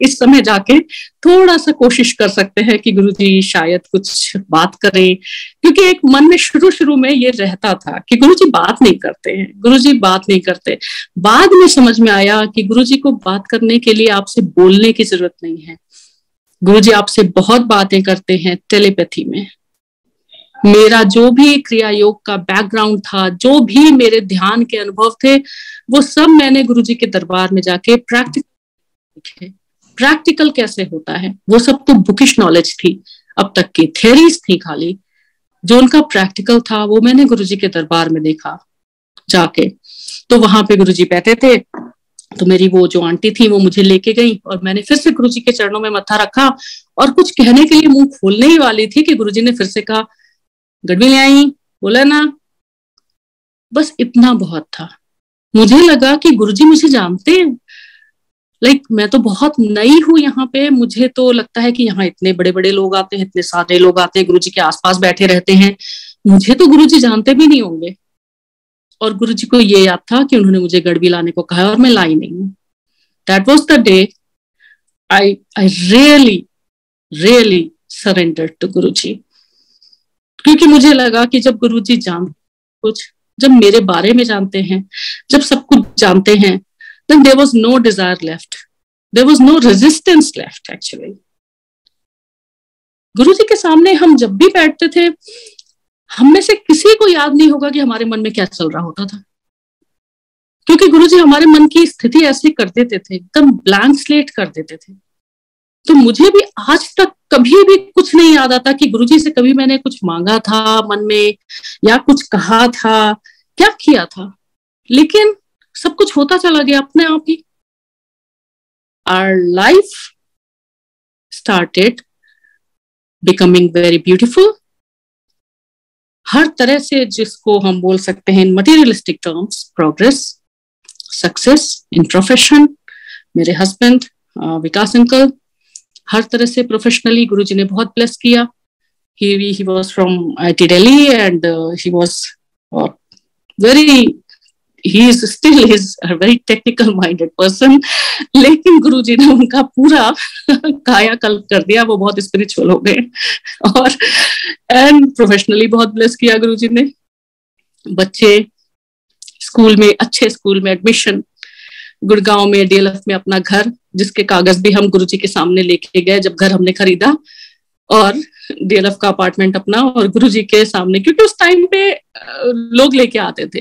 इस समय जाके थोड़ा सा कोशिश कर सकते हैं कि गुरुजी शायद कुछ बात करें, क्योंकि एक मन में शुरू में ये रहता था कि गुरुजी बात नहीं करते हैं, गुरुजी बात नहीं करते। बाद में समझ में आया कि गुरुजी को बात करने के लिए आपसे बोलने की जरूरत नहीं है। गुरुजी आपसे बहुत बातें करते हैं टेलीपैथी में। मेरा जो भी क्रिया योग का बैकग्राउंड था, जो भी मेरे ध्यान के अनुभव थे, वो सब मैंने गुरुजी के दरबार में जाके प्रैक्टिकल कैसे होता है, वो सब तो बुकिश नॉलेज थी, अब तक की थ्योरीज थी खाली। जो उनका प्रैक्टिकल था वो मैंने गुरुजी के दरबार में देखा जाके। तो वहां पे गुरुजी बैठे थे, तो मेरी वो जो आंटी थी वो मुझे लेके गई और मैंने फिर से गुरुजी के चरणों में मत्था रखा और कुछ कहने के लिए मुंह खोलने ही वाली थी कि गुरुजी ने फिर से कहा, गड़बी ले आई, बोला ना। बस इतना बहुत था। मुझे लगा कि गुरुजी मुझे जानते हैं, मैं तो बहुत नई हूं यहाँ पे, मुझे तो लगता है कि यहाँ इतने बड़े बड़े लोग आते हैं, इतने सारे लोग आते हैं, गुरुजी के आसपास बैठे रहते हैं, मुझे तो गुरुजी जानते भी नहीं होंगे। और गुरुजी को ये याद था कि उन्होंने मुझे गड़बी लाने को कहा और मैं लाई नहीं हूं। That was the day I really surrender to Guruji, क्योंकि मुझे लगा कि जब गुरुजी जानते कुछ, जब मेरे बारे में जानते हैं, जब सब कुछ जानते हैं, then there was no desire left, there was no resistance left actually. गुरुजी के सामने हम जब भी बैठते थे, हम में से किसी को याद नहीं होगा कि हमारे मन में क्या चल रहा होता था, क्योंकि गुरुजी हमारे मन की स्थिति ऐसी कर देते थे, एकदम ब्लैंक स्लेट कर देते थे। तो मुझे भी आज तक कभी भी कुछ नहीं याद आता कि गुरुजी से कभी मैंने कुछ मांगा था मन में या कुछ कहा था, क्या किया था, लेकिन सब कुछ होता चला गया अपने आप ही। Our life started becoming very beautiful. हर तरह से जिसको हम बोल सकते हैं in materialistic terms, progress, success in profession. मेरे हस्बैंड विकास अंकल हर तरह से प्रोफेशनली गुरुजी ने बहुत ब्लेस किया। He was from IIT Delhi and he was he is a very technical minded person, लेकिन गुरुजी ने उनका पूरा कायाकल्प कर दिया, वो बहुत स्पिरिचुअल हो गए और एंड प्रोफेशनली बहुत ब्लेस किया गुरुजी ने। बच्चे स्कूल में, अच्छे स्कूल में एडमिशन, गुड़गांव में DLF में अपना घर, जिसके कागज भी हम गुरुजी के सामने लेके गए जब घर हमने खरीदा, और DLF का अपार्टमेंट अपना और गुरुजी के सामने, क्योंकि उस टाइम पे लोग लेके आते थे,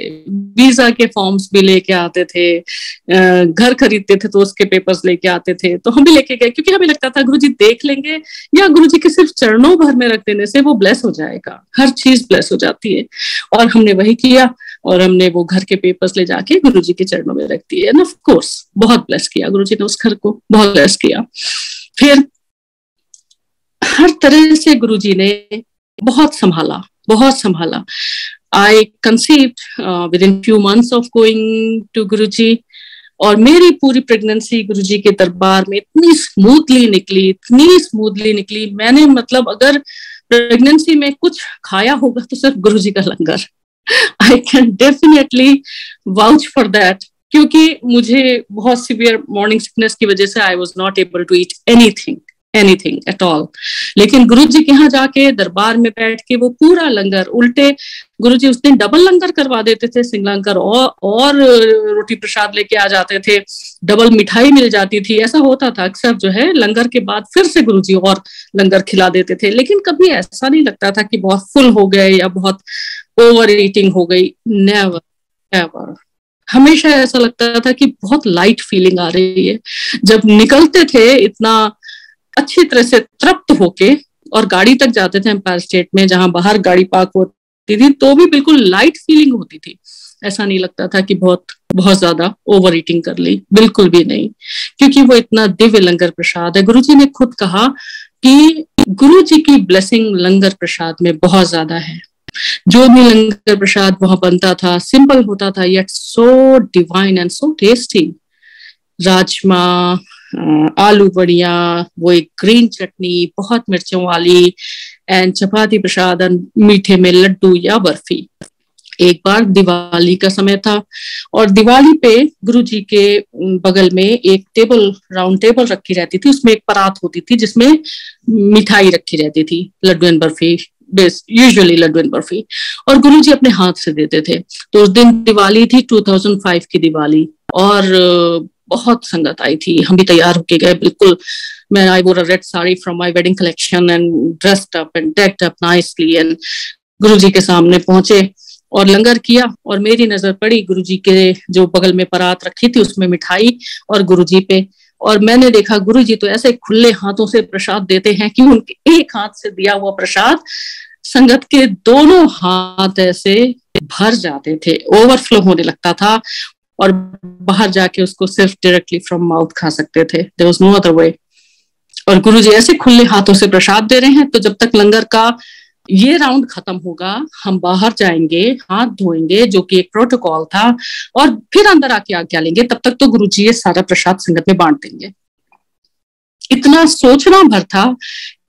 वीजा के फॉर्म्स भी लेके आते थे, घर खरीदते थे तो उसके पेपर्स लेके आते थे, तो हम भी लेके गए, क्योंकि हमें लगता था गुरुजी देख लेंगे या गुरुजी के सिर्फ चरणों भर में रख देने से वो ब्लेस हो जाएगा, हर चीज ब्लेस हो जाती है। और हमने वही किया और हमने वो घर के पेपर्स ले जाके गुरुजी के चरणों में रख दिए, एंड ऑफ कोर्स बहुत ब्लेस किया गुरुजी ने, उस घर को बहुत ब्लेस किया। फिर हर तरह से गुरुजी ने बहुत संभाला। I conceived within few months of going to गुरुजी, और मेरी पूरी प्रेगनेंसी गुरुजी के दरबार में इतनी स्मूथली निकली। मैंने मतलब अगर प्रेगनेंसी में कुछ खाया होगा तो सिर्फ गुरुजी का लंगर। I can definitely vouch for that, क्योंकि मुझे बहुत सीवियर मॉर्निंग सिकनेस की वजह से I was not able to eat anything at all, लेकिन गुरुजी के यहाँ जाके दरबार में बैठ के वो पूरा लंगर, उल्टे गुरुजी उस दिन डबल लंगर करवा देते थे, सिंगलंगर और रोटी प्रसाद लेके आ जाते थे, डबल मिठाई मिल जाती थी। ऐसा होता था अक्सर जो है, लंगर के बाद फिर से गुरुजी और लंगर खिला देते थे, लेकिन कभी ऐसा नहीं लगता था कि बहुत फुल हो गए या बहुत ओवर ईटिंग हो गई, नेवर। हमेशा ऐसा लगता था कि बहुत लाइट फीलिंग आ रही है। जब निकलते थे इतना अच्छी तरह से तृप्त होके और गाड़ी तक जाते थे एम्पायर स्टेट में, जहां बाहर गाड़ी पार्क होती थी, तो भी बिल्कुल लाइट फीलिंग होती थी। ऐसा नहीं लगता था कि बहुत ज्यादा ओवर ईटिंग कर ली, बिल्कुल भी नहीं, क्योंकि वो इतना दिव्य लंगर प्रसाद है। गुरुजी ने खुद कहा कि गुरुजी की ब्लेसिंग लंगर प्रसाद में बहुत ज्यादा है। जो भी लंगर प्रसाद वहां बनता था सिंपल होता था, yet so divine and so tasty. Rajma, आलू बढ़िया, वो एक ग्रीन चटनी बहुत मिर्चों वाली, एंड चपाती प्रसाद, मीठे में लड्डू या बर्फी। एक बार दिवाली का समय था और दिवाली पे गुरुजी के बगल में एक राउंड टेबल रखी रहती थी, उसमें एक परात होती थी जिसमें मिठाई रखी रहती थी, laddoo and barfi, usually laddoo and barfi, और गुरुजी अपने हाथ से देते थे। तो उस दिन दिवाली थी, 2005 की दिवाली, और बहुत संगत आई थी। हम भी तैयार होके गए बिल्कुल। I wore a red sari from my wedding collection and dressed up and decked up nicely, and Guruji के सामने पहुंचे और लंगर किया, और मेरी नजर पड़ी गुरुजी के जो बगल में परात रखी थी उसमें मिठाई और गुरुजी पे, और मैंने देखा गुरुजी तो ऐसे खुले हाथों से प्रसाद देते हैं कि उनके एक हाथ से दिया हुआ प्रसाद संगत के दोनों हाथ ऐसे भर जाते थे, ओवरफ्लो होने लगता था, और बाहर जाके उसको सिर्फ डायरेक्टली फ्रॉम माउथ खा सकते थे, there was no other way. और गुरुजी ऐसे खुले हाथों से प्रसाद दे रहे हैं, तो जब तक लंगर का ये राउंड खत्म होगा हम बाहर जाएंगे, हाथ धोएंगे, जो कि एक प्रोटोकॉल था, और फिर अंदर आके आज्ञा लेंगे, तब तक तो गुरुजी ये सारा प्रसाद संगत में बांट देंगे। इतना सोचना भर था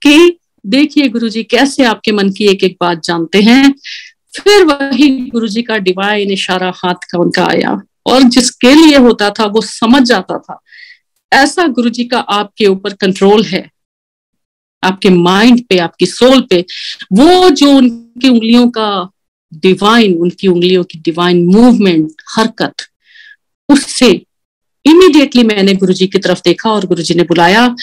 कि देखिए गुरुजी कैसे आपके मन की एक एक बात जानते हैं। फिर वही गुरुजी का डिवाइन इशारा हाथ का उनका आया, और जिसके लिए होता था वो समझ जाता था। ऐसा गुरुजी का आपके ऊपर कंट्रोल है, आपके माइंड पे, आपकी सोल पे। वो जो उनकी उंगलियों का डिवाइन, उनकी उंगलियों की डिवाइन मूवमेंट, हरकत, उससे इमीडिएटली मैंने गुरुजी की तरफ देखा और गुरुजी ने बुलाया।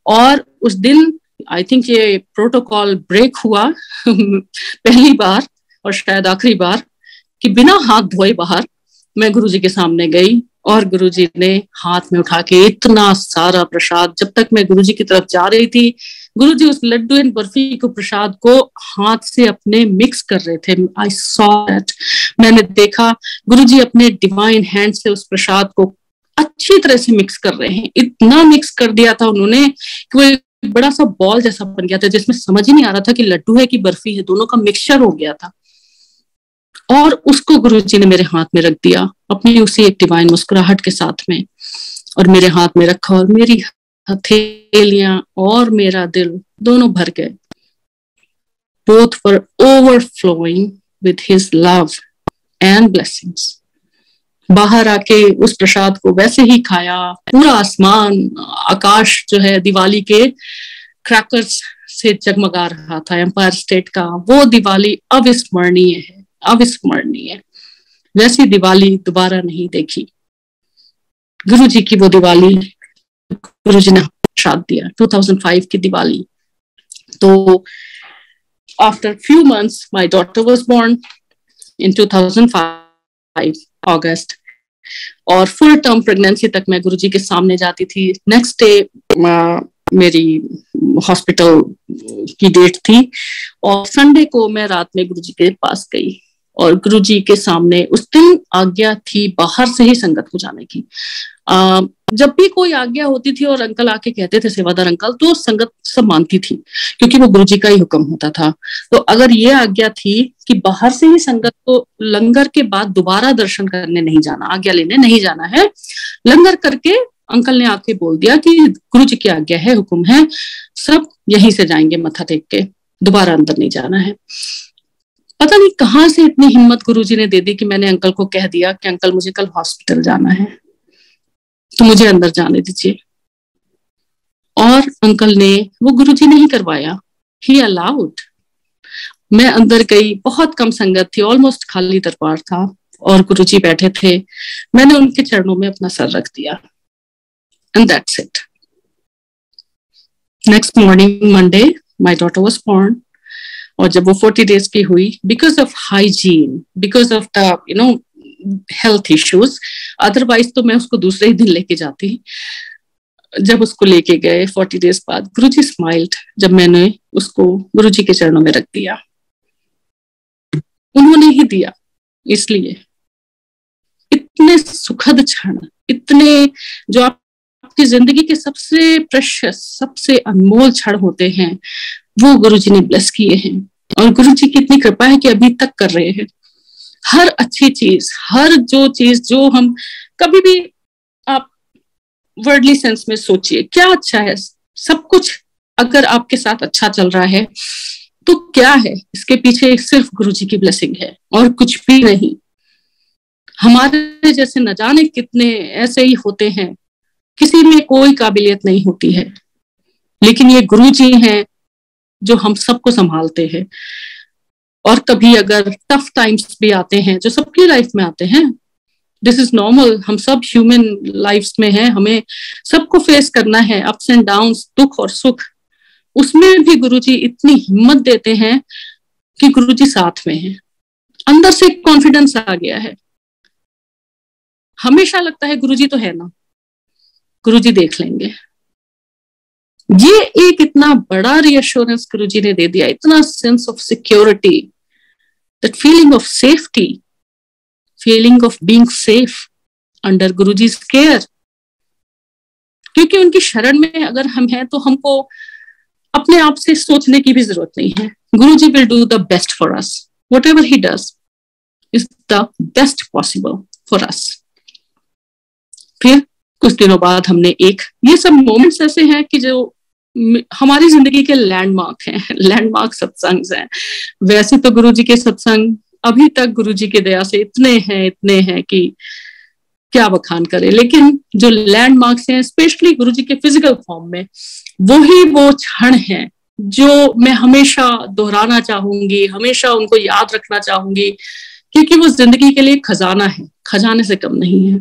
और उस दिन आई थिंक ये प्रोटोकॉल ब्रेक हुआ पहली बार और शायद आखिरी बार, कि बिना हाथ धोए बाहर मैं गुरुजी के सामने गई, और गुरुजी ने हाथ में उठा के इतना सारा प्रसाद, जब तक मैं गुरुजी की तरफ जा रही थी गुरुजी उस लड्डू एंड बर्फी को प्रसाद को हाथ से अपने मिक्स कर रहे थे। आई सॉ दैट, मैंने देखा गुरुजी अपने डिवाइन हैंड से उस प्रसाद को अच्छी तरह से मिक्स कर रहे हैं। इतना मिक्स कर दिया था उन्होंने कि वो बड़ा सा बॉल जैसा बन गया था, जिसमें समझ ही नहीं आ रहा था कि लड्डू है कि बर्फी है, दोनों का मिक्सचर हो गया था। और उसको गुरुजी ने मेरे हाथ में रख दिया अपनी उसी एक डिवाइन मुस्कुराहट के साथ में, और मेरे हाथ में रखा, और मेरी हथेलियां और मेरा दिल दोनों भर गए। Both were overflowing with his love and blessings. बाहर आके उस प्रसाद को वैसे ही खाया। पूरा आसमान, आकाश जो है दिवाली के क्रैकर्स से जगमगा रहा था। एम्पायर स्टेट का वो दिवाली अविस्मरणीय है, अविस्मरणीय। वैसी दिवाली दोबारा नहीं देखी। गुरुजी की वो दिवाली गुरुजी ने प्रसाद दिया, 2005 की दिवाली। तो after few months my daughter was born in 2005 August, और फुल टर्म प्रेगनेंसी तक मैं गुरुजी के सामने जाती थी। नेक्स्ट डे मेरी हॉस्पिटल की डेट थी, और संडे को मैं रात में गुरुजी के पास गई, और गुरुजी के सामने उस दिन आज्ञा थी बाहर से ही संगत को जाने की। जब भी कोई आज्ञा होती थी और अंकल आके कहते थे सेवादार अंकल, तो संगत सब मानती थी, क्योंकि वो गुरुजी का ही हुक्म होता था। तो अगर ये आज्ञा थी कि बाहर से ही संगत को लंगर के बाद दोबारा दर्शन करने नहीं जाना, आज्ञा लेने नहीं जाना है, लंगर करके अंकल ने आके बोल दिया कि गुरुजी की आज्ञा है, हुक्म है, सब यहीं से जाएंगे मत्था टेक के, दोबारा अंदर नहीं जाना है। पता नहीं कहाँ से इतनी हिम्मत गुरुजी ने दे दी कि मैंने अंकल को कह दिया कि अंकल मुझे कल हॉस्पिटल जाना है, तो मुझे अंदर जाने दीजिए। और अंकल ने वो गुरुजी ने ही करवाया, ही अलाउड। मैं अंदर गई, बहुत कम संगत थी, ऑलमोस्ट खाली दरबार था, और गुरुजी बैठे थे। मैंने उनके चरणों में अपना सर रख दिया, and that's it. Next morning Monday my daughter was born, और जब वो 40 डेज की हुई, because of hygiene, because of the health issues, otherwise तो मैं उसको दूसरे ही दिन लेके जाती। जब उसको लेके गए 40 डेज बाद, गुरुजी स्माइल्ड जब मैंने उसको गुरुजी के चरणों में रख दिया। उन्होंने ही दिया, इसलिए इतने सुखद क्षण, इतने जो आपकी जिंदगी के सबसे प्रेशियस, सबसे अनमोल क्षण होते हैं, वो गुरुजी ने ब्लेस किए हैं। और गुरुजी की इतनी कृपा है कि अभी तक कर रहे हैं। हर अच्छी चीज, हर जो चीज जो हम कभी भी, आप वर्डली सेंस में सोचिए क्या अच्छा है, सब कुछ अगर आपके साथ अच्छा चल रहा है तो क्या है, इसके पीछे सिर्फ गुरुजी की ब्लेसिंग है और कुछ भी नहीं। हमारे जैसे न जाने कितने ऐसे ही होते हैं, किसी में कोई काबिलियत नहीं होती है, लेकिन ये गुरुजी हैं जो हम सबको संभालते हैं। और कभी अगर टफ टाइम्स भी आते हैं, जो सबकी लाइफ में आते हैं, दिस इज नॉर्मल, हम सब ह्यूमन लाइफ में हैं, हमें सबको फेस करना है, अप्स एंड डाउन्स, दुख और सुख। उसमें भी गुरुजी इतनी हिम्मत देते हैं कि गुरुजी साथ में हैं। अंदर से कॉन्फिडेंस आ गया है। हमेशा लगता है गुरुजी तो है ना, गुरुजी देख लेंगे। ये एक इतना बड़ा रिएश्योरेंस गुरुजी ने दे दिया, इतना sense of security, that feeling of safety, feeling of being safe under Guruji's care. क्योंकि उनकी शरण में अगर हम हैं तो हमको अपने आप से सोचने की भी जरूरत नहीं है। Guruji will do the best for us, whatever he does is the best possible for us. फिर कुछ दिनों बाद हमने ये सब मोमेंट्स ऐसे हैं कि जो हमारी जिंदगी के लैंडमार्क हैं, लैंडमार्क सत्संग हैं। वैसे तो गुरुजी के सत्संग अभी तक गुरुजी की दया से इतने हैं कि क्या बखान करें, लेकिन जो लैंडमार्क्स हैं स्पेशली गुरुजी के फिजिकल फॉर्म में, वो क्षण हैं जो मैं हमेशा दोहराना चाहूंगी, हमेशा उनको याद रखना चाहूंगी, क्योंकि वो जिंदगी के लिए खजाना है, खजाने से कम नहीं है।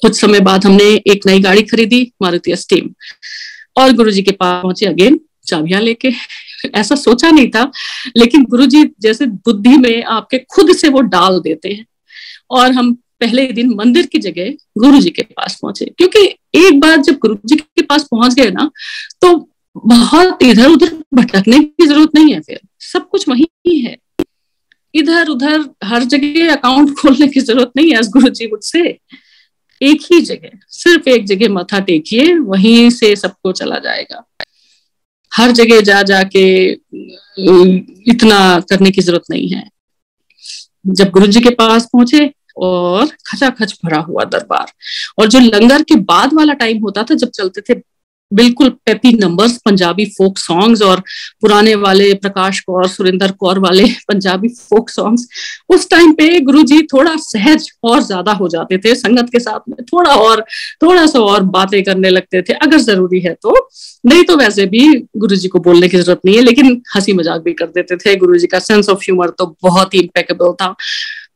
कुछ समय बाद हमने एक नई गाड़ी खरीदी, मारुति एस्टीम, और गुरुजी के पास पहुंचे अगेन चाबियां लेके। ऐसा सोचा नहीं था, लेकिन गुरुजी जैसे बुद्धि में आपके खुद से वो डाल देते हैं। और हम पहले दिन मंदिर की जगह गुरुजी के पास पहुंचे, क्योंकि एक बार जब गुरुजी के पास पहुंच गए ना, तो बहुत इधर उधर भटकने की जरूरत नहीं है। फिर सब कुछ वही है, इधर उधर हर जगह अकाउंट खोलने की जरूरत नहीं है। एज गुरुजी वुड से, एक ही जगह, सिर्फ एक जगह मथा टेकिए, वहीं से सबको चला जाएगा। हर जगह जा जाके इतना करने की जरूरत नहीं है। जब गुरुजी के पास पहुंचे और खचाखच भरा हुआ दरबार, और जो लंगर के बाद वाला टाइम होता था, जब चलते थे बिल्कुल peppy numbers, Punjabi folk songs, और पुराने वाले प्रकाश कौर, सुरेंद्र कौर वाले पंजाबी फोक सॉन्ग्स, उस टाइम पे गुरुजी थोड़ा सहज और ज्यादा हो जाते थे। संगत के साथ में थोड़ा सा और बातें करने लगते थे अगर जरूरी है तो, नहीं तो वैसे भी गुरुजी को बोलने की जरूरत नहीं है, लेकिन हंसी मजाक भी कर देते थे। गुरुजी का सेंस ऑफ ह्यूमर तो बहुत ही इम्पेकेबल था।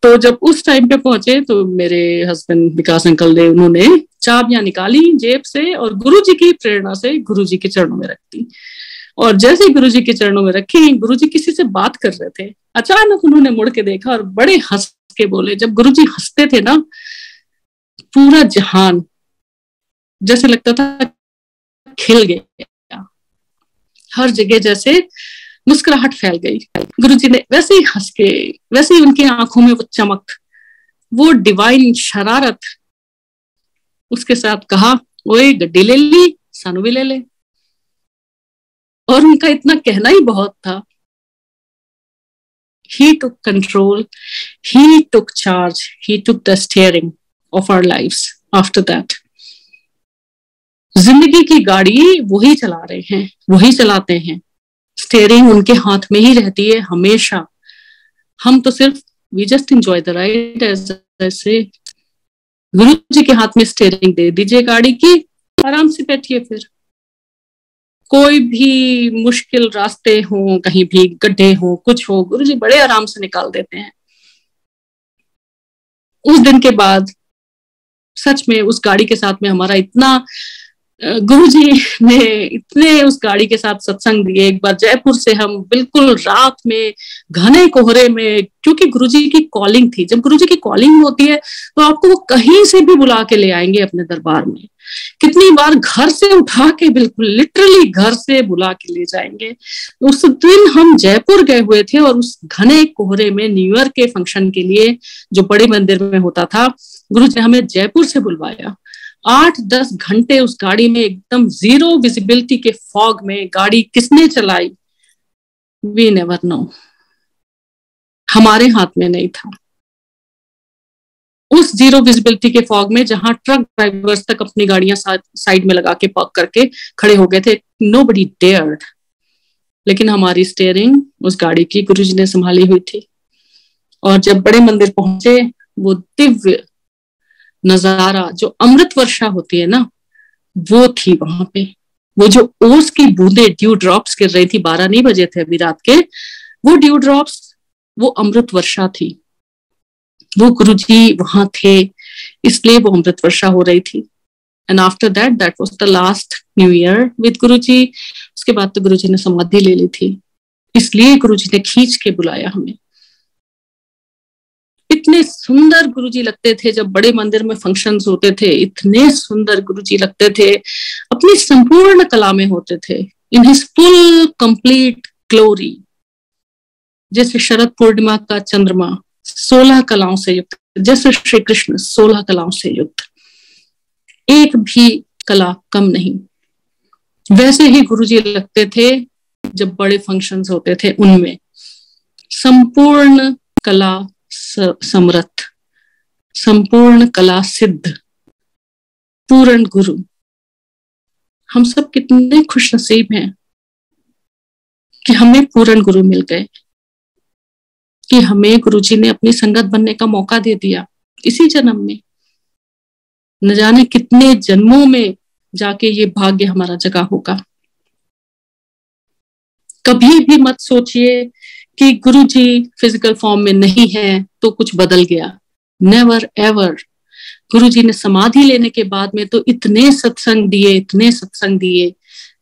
तो जब उस टाइम पे पहुंचे तो मेरे हस्बैंड विकास अंकल ने, उन्होंने चाबियां निकाली जेब से और गुरुजी की प्रेरणा से गुरुजी के चरणों में रख दी। और जैसे ही गुरुजी के चरणों में रखी, गुरुजी किसी से बात कर रहे थे, अचानक उन्होंने मुड़ के देखा और बड़े हंस के बोले। जब गुरुजी हंसते थे ना, पूरा जहान जैसे लगता था खिल गया, हर जगह जैसे मुस्कुराहट फैल गई। गुरुजी ने वैसे ही हंस के, वैसे ही उनकी आंखों में वो चमक, वो डिवाइन शरारत, उसके साथ कहा, ओए गड्डी ले ली, सानू भी ले ले। और उनका इतना कहना ही बहुत था। He took control, he took charge, he took the steering of our lives after that. जिंदगी की गाड़ी वही चला रहे हैं, वही चलाते हैं। स्टीयरिंग उनके हाथ में ही रहती है हमेशा। हम तो सिर्फ we just enjoy the ride, ऐसे गुरु जी के हाथ में स्टीयरिंग दे दीजिए गाड़ी की, आराम से बैठिए। फिर कोई भी मुश्किल रास्ते हो, कहीं भी गड्ढे हो, कुछ हो, गुरु जी बड़े आराम से निकाल देते हैं। उस दिन के बाद सच में उस गाड़ी के साथ में हमारा इतना, गुरुजी ने इतने उस गाड़ी के साथ सत्संग दिए। एक बार जयपुर से हम बिल्कुल रात में घने कोहरे में, क्योंकि गुरुजी की कॉलिंग थी, जब गुरुजी की कॉलिंग होती है तो आपको वो कहीं से भी बुला के ले आएंगे अपने दरबार में। कितनी बार घर से उठा के, बिल्कुल लिटरली घर से बुला के ले जाएंगे। उस दिन हम जयपुर गए हुए थे और उस घने कोहरे में न्यू ईयर के फंक्शन के लिए, जो बड़े मंदिर में होता था, गुरुजी ने हमें जयपुर से बुलवाया। 8-10 घंटे उस गाड़ी में, एकदम जीरो विजिबिलिटी के फॉग में गाड़ी किसने चलाई, वी नेवर नो, हमारे हाथ में नहीं था। उस जीरो विजिबिलिटी के फॉग में, जहां ट्रक ड्राइवर्स तक अपनी गाड़ियां साइड में लगा के पार्क करके खड़े हो गए थे, नोबडी डेयर्ड, लेकिन हमारी स्टीयरिंग उस गाड़ी की गुरुजी ने संभाली हुई थी। और जब बड़े मंदिर पहुंचे, वो दिव्य नजारा, जो अमृत वर्षा होती है ना, वो थी वहां पे। वो जो ओस की बूंदे, ड्यू ड्रॉप्स गिर रही थी, 12 नहीं बजे थे अभी रात के, वो ड्यू ड्रॉप्स, वो अमृत वर्षा थी। वो गुरुजी वहां थे, इसलिए वो अमृत वर्षा हो रही थी। And after that was the last new year with Guruji. उसके बाद तो गुरुजी ने समाधि ले ली थी। इसलिए गुरुजी ने खींच के बुलाया हमें। इतने सुंदर गुरुजी लगते थे जब बड़े मंदिर में फंक्शंस होते थे, इतने सुंदर गुरुजी लगते थे, अपनी संपूर्ण कला में होते थे, in his full complete glory. जैसे शरद पूर्णिमा का चंद्रमा 16 कलाओं से युक्त, जैसे श्री कृष्ण 16 कलाओं से युक्त, एक भी कला कम नहीं। वैसे ही गुरुजी लगते थे जब बड़े फंक्शंस होते थे, उनमें संपूर्ण कला समर्थ, संपूर्ण कला सिद्ध, पूर्ण गुरु। हम सब कितने खुश नसीब हैं कि हमें पूर्ण गुरु मिल गए, कि हमें गुरुजी ने अपनी संगत बनने का मौका दे दिया इसी जन्म में। न जाने कितने जन्मों में जाके ये भाग्य हमारा जगा होगा। कभी भी मत सोचिए कि गुरुजी फिजिकल फॉर्म में नहीं है तो कुछ बदल गया। Never ever. गुरुजी ने समाधि लेने के बाद में तो इतने सत्संग दिए, इतने सत्संग दिए।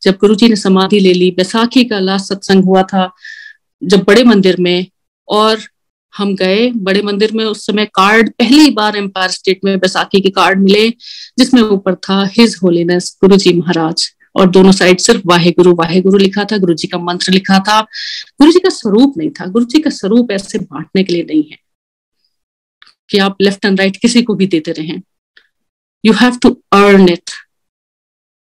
जब गुरुजी ने समाधि ले ली, बैसाखी का लास्ट सत्संग हुआ था जब बड़े मंदिर में, और हम गए बड़े मंदिर में। उस समय कार्ड पहली बार एम्पायर स्टेट में बैसाखी के कार्ड मिले, जिसमें ऊपर था हिज होलीनेस गुरुजी महाराज, और दोनों साइड सिर्फ वाहेगुरु वाहेगुरु लिखा था, गुरुजी का मंत्र लिखा था। गुरुजी का स्वरूप नहीं था। गुरुजी का स्वरूप ऐसे बांटने के लिए नहीं है कि आप लेफ्ट एंड राइट किसी को भी देते रहें। You have to earn it,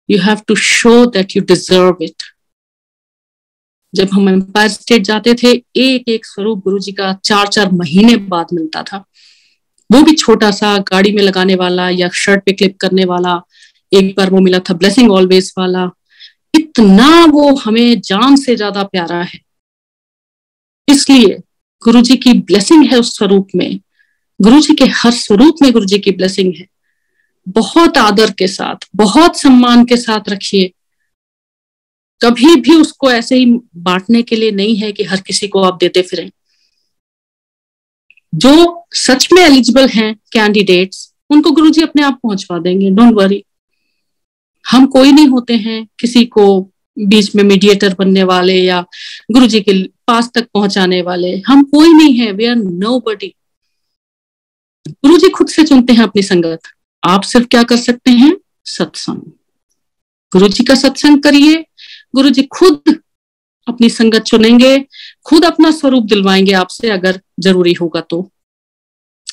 you have to show that you deserve it. जब हम एम्पायर स्टेट जाते थे, एक एक स्वरूप गुरुजी का 4-4 महीने बाद मिलता था, वो भी छोटा सा, गाड़ी में लगाने वाला या शर्ट पे क्लिप करने वाला। एक बार वो मिला था ब्लेसिंग ऑलवेज वाला। इतना वो हमें जान से ज्यादा प्यारा है, इसलिए गुरुजी की ब्लेसिंग है उस स्वरूप में। गुरुजी के हर स्वरूप में गुरुजी की ब्लेसिंग है। बहुत आदर के साथ, बहुत सम्मान के साथ रखिए। कभी भी उसको ऐसे ही बांटने के लिए नहीं है कि हर किसी को आप देते फिरें। जो सच में एलिजिबल हैं कैंडिडेट्स, उनको गुरुजी अपने आप पहुंचवा देंगे, डोंट वरी। हम कोई नहीं होते हैं किसी को बीच में मीडिएटर बनने वाले या गुरुजी के पास तक पहुंचाने वाले। हम कोई नहीं है, वी आर नोबडी। गुरुजी खुद से चुनते हैं अपनी संगत। आप सिर्फ क्या कर सकते हैं? सत्संग। गुरुजी का सत्संग करिए। गुरुजी खुद अपनी संगत चुनेंगे, खुद अपना स्वरूप दिलवाएंगे आपसे अगर जरूरी होगा तो।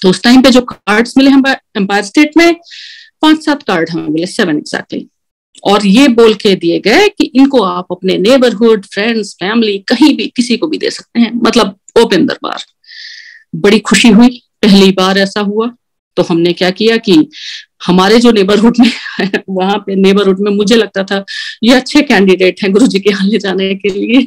उस टाइम पे जो कार्ड्स मिले हम एम्पायर स्टेट में, 5-7 कार्ड हमें मिले, 7 एग्जैक्टली। और ये बोल के दिए गए कि इनको आप अपने नेबरहुड, फ्रेंड्स, फैमिली, कहीं भी किसी को भी दे सकते हैं, मतलब ओपन दरबार। बड़ी खुशी हुई, पहली बार ऐसा हुआ। तो हमने क्या किया कि हमारे जो नेबरहुड में वहां पे नेबरहुड में मुझे लगता था ये अच्छे कैंडिडेट हैं गुरुजी के यहाँ ले जाने के लिए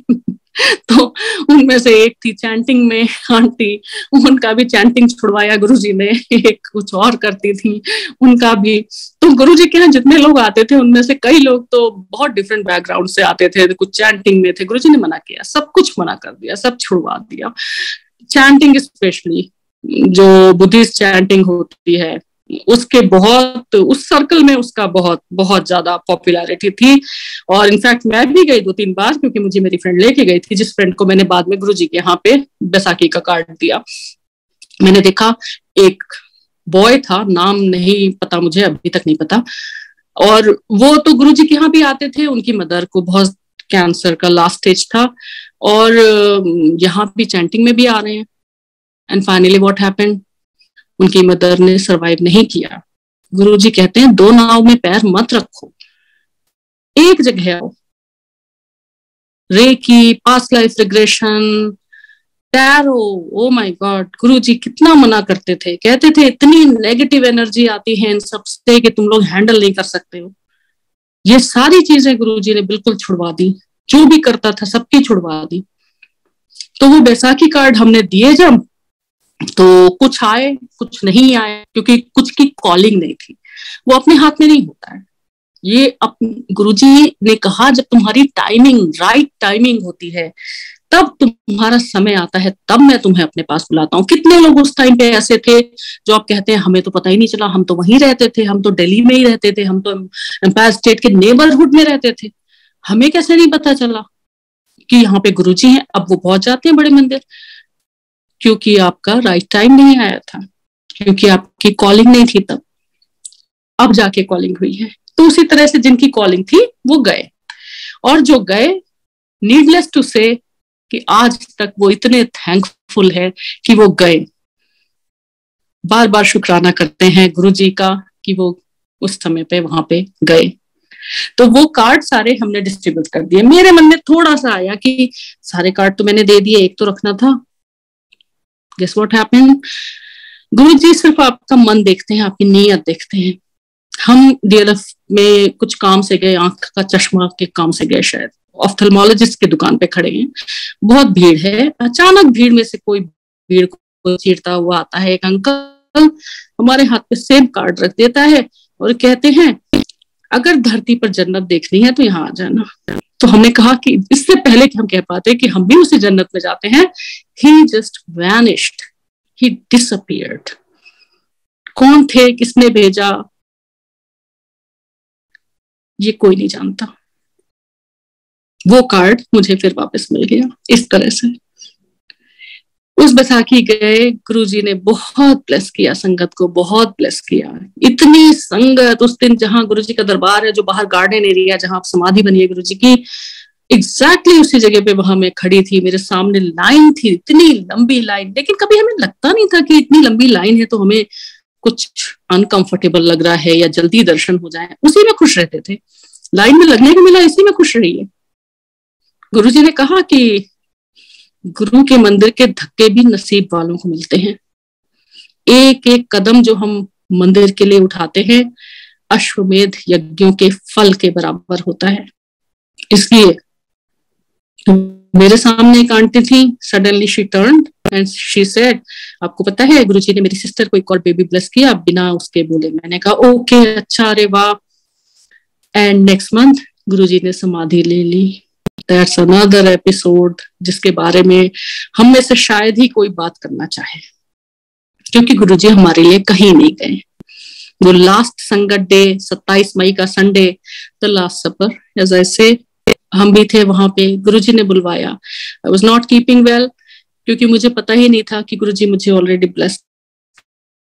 तो उनमें से एक थी चैंटिंग में आंटी, उनका भी चैंटिंग छुड़वाया गुरुजी ने। एक कुछ और करती थी, उनका भी। तो गुरुजी के यहाँ जितने लोग आते थे उनमें से कई लोग तो बहुत डिफरेंट बैकग्राउंड से आते थे, कुछ चैंटिंग में थे। गुरुजी ने मना किया, सब कुछ मना कर दिया, सब छुड़वा दिया। चैंटिंग स्पेशली जो बुद्धिस्ट चैंटिंग होती है, उसके बहुत, उस सर्कल में उसका बहुत बहुत ज्यादा पॉपुलैरिटी थी। और इनफैक्ट मैं भी गई 2-3 बार, क्योंकि मुझे मेरी फ्रेंड लेके गई थी, जिस फ्रेंड को मैंने बाद में गुरुजी के यहाँ पे बैसाखी का कार्ड दिया। मैंने देखा एक बॉय था, नाम नहीं पता मुझे, अभी तक नहीं पता, और वो तो गुरुजी के यहाँ भी आते थे। उनकी मदर को बहुत कैंसर का लास्ट स्टेज था, और यहाँ भी चैंटिंग में भी आ रहे हैं। एंड फाइनली व्हाट हैपेंड, उनकी मदर ने सरवाइव नहीं किया। गुरुजी कहते हैं 2 नाव में पैर मत रखो, एक जगह आओ। Reiki, past life regression, tarot, oh my god, Guruji कितना मना करते थे। कहते थे इतनी नेगेटिव एनर्जी आती है इन सबसे कि तुम लोग हैंडल नहीं कर सकते हो। ये सारी चीजें गुरुजी ने बिल्कुल छुड़वा दी, जो भी करता था सबकी छुड़वा दी। तो वो बैसाखी कार्ड हमने दिए जब, तो कुछ आए कुछ नहीं आए, क्योंकि कुछ की कॉलिंग नहीं थी। वो अपने हाथ में नहीं होता है। ये गुरुजी ने कहा जब तुम्हारी टाइमिंग, राइट टाइमिंग होती है, तब तुम्हारा समय आता है, तब मैं तुम्हें अपने पास बुलाता हूँ। कितने लोग उस टाइम पे ऐसे थे जो आप कहते हैं हमें तो पता ही नहीं चला, हम तो वहीं रहते थे, हम तो दिल्ली में ही रहते थे, हम तो एम्पायर स्टेट के नेबरहुड में रहते थे, हमें कैसे नहीं पता चला। कि यहाँ पे गुरुजी हैं। अब वो पहुंच जाते हैं बड़े मंदिर, क्योंकि आपका राइट टाइम नहीं आया था, क्योंकि आपकी कॉलिंग नहीं थी तब, अब जाके कॉलिंग हुई है। तो उसी तरह से जिनकी कॉलिंग थी वो गए, और जो गए, नीडलेस टू से कि आज तक वो इतने थैंकफुल है कि वो गए। बार बार शुक्राना करते हैं गुरुजी का कि वो उस समय पे वहां पे गए। तो वो कार्ड सारे हमने डिस्ट्रीब्यूट कर दिए। मेरे मन में थोड़ा सा आया कि सारे कार्ड तो मैंने दे दिए, एक तो रखना था। गेस व्हाट हैपेंड, गुरुजी सिर्फ आपका मन देखते हैं, आपकी नीयत देखते हैं। हम डीएलएफ में कुछ काम से गए, आंख का चश्मा के काम से गए, शायद ऑफ्थल्मोलॉजिस्ट की दुकान पे खड़े हैं, बहुत भीड़ है। अचानक भीड़ में से कोई भीड़ को चीरता हुआ आता है, एक अंकल हमारे हाथ पे सेब कार्ड रख देता है और कहते हैं अगर धरती पर जन्नत देखनी है तो यहाँ आ जाना। तो हमने कहा कि इससे पहले कि हम कह पाते कि हम भी उसी जन्नत में जाते हैं, ही जस्ट वैनिश्ड, ही डिसअपीयर्ड। कौन थे, किसने भेजा, ये कोई नहीं जानता। वो कार्ड मुझे फिर वापस मिल गया इस तरह से। उस बैसाखी गए, गुरुजी ने बहुत ब्लेस किया संगत को, बहुत ब्लेस किया। इतनी संगत उस दिन, जहां गुरुजी का दरबार है, जो बाहर गार्डन एरिया जहां समाधि बनी है गुरुजी की, एग्जैक्टली उसी जगह पे वहां मैं खड़ी थी। मेरे सामने लाइन थी, इतनी लंबी लाइन, लेकिन कभी हमें लगता नहीं था कि इतनी लंबी लाइन है तो हमें कुछ अनकंफर्टेबल लग रहा है या जल्दी दर्शन हो जाए। उसी में खुश रहते थे, लाइन में लगने को मिला, इसी में खुश रहिए। गुरुजी ने कहा कि गुरु के मंदिर के धक्के भी नसीब वालों को मिलते हैं। एक एक कदम जो हम मंदिर के लिए उठाते हैं, अश्वमेध यज्ञों के फल के बराबर होता है। इसलिए मेरे सामने एक आंटी थी, suddenly she turned and she said, आपको पता है गुरुजी ने मेरी सिस्टर को एक और बेबी ब्लेस किया बिना उसके बोले। मैंने कहा ओके, अच्छा, अरे वाह। एंड नेक्स्ट मंथ गुरुजी ने समाधि ले ली। दैट्स अनदर एपिसोड जिसके बारे में हम में से शायद ही कोई बात करना चाहे, क्योंकि गुरुजी हमारे लिए कहीं नहीं गए। वो लास्ट संगत डे, 27 मई का Sunday, the last supper, as I say, हम भी थे वहां पे। गुरुजी ने बुलवाया। I was not keeping well, क्योंकि मुझे पता ही नहीं था कि गुरुजी मुझे ऑलरेडी ब्लेस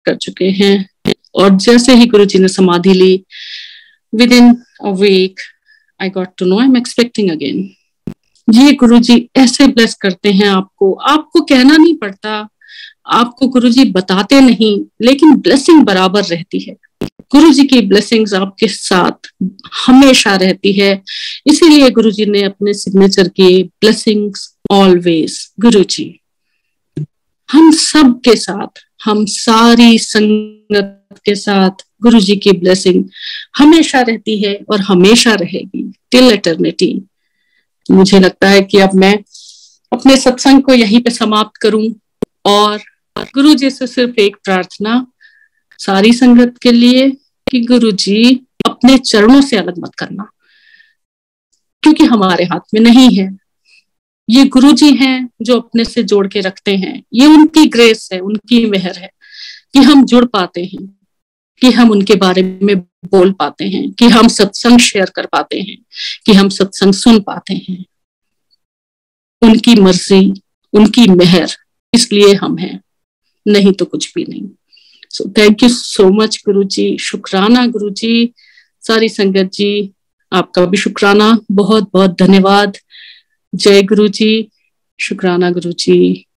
कर चुके हैं। और जैसे ही गुरुजी ने समाधि ली, within a week I got to know I am expecting again. ये गुरुजी ऐसे ब्लेस करते हैं आपको कहना नहीं पड़ता, आपको गुरुजी बताते नहीं, लेकिन ब्लेसिंग बराबर रहती है। गुरुजी की ब्लेसिंग्स आपके साथ हमेशा रहती है। इसीलिए गुरुजी ने अपने सिग्नेचर की ब्लेसिंग्स ऑलवेज। गुरुजी हम सब के साथ, हम सारी संगत के साथ गुरुजी की ब्लेसिंग हमेशा रहती है और हमेशा रहेगी टिल एटर्निटी। मुझे लगता है कि अब मैं अपने सत्संग को यहीं पे समाप्त करूं, और गुरुजी से सिर्फ एक प्रार्थना सारी संगत के लिए कि गुरुजी अपने चरणों से अलग मत करना, क्योंकि हमारे हाथ में नहीं है। ये गुरुजी हैं जो अपने से जोड़ के रखते हैं। ये उनकी ग्रेस है, उनकी मेहर है कि हम जुड़ पाते हैं, कि हम उनके बारे में बोल पाते हैं, कि हम सत्संग शेयर कर पाते हैं, कि हम सत्संग सुन पाते हैं। उनकी मर्जी, उनकी मेहर, इसलिए हम हैं, नहीं तो कुछ भी नहीं। So thank you so much Guruji. शुक्राना गुरुजी। सारी संगत जी, आपका भी शुक्राना, बहुत बहुत धन्यवाद। जय गुरुजी। शुक्राना गुरुजी।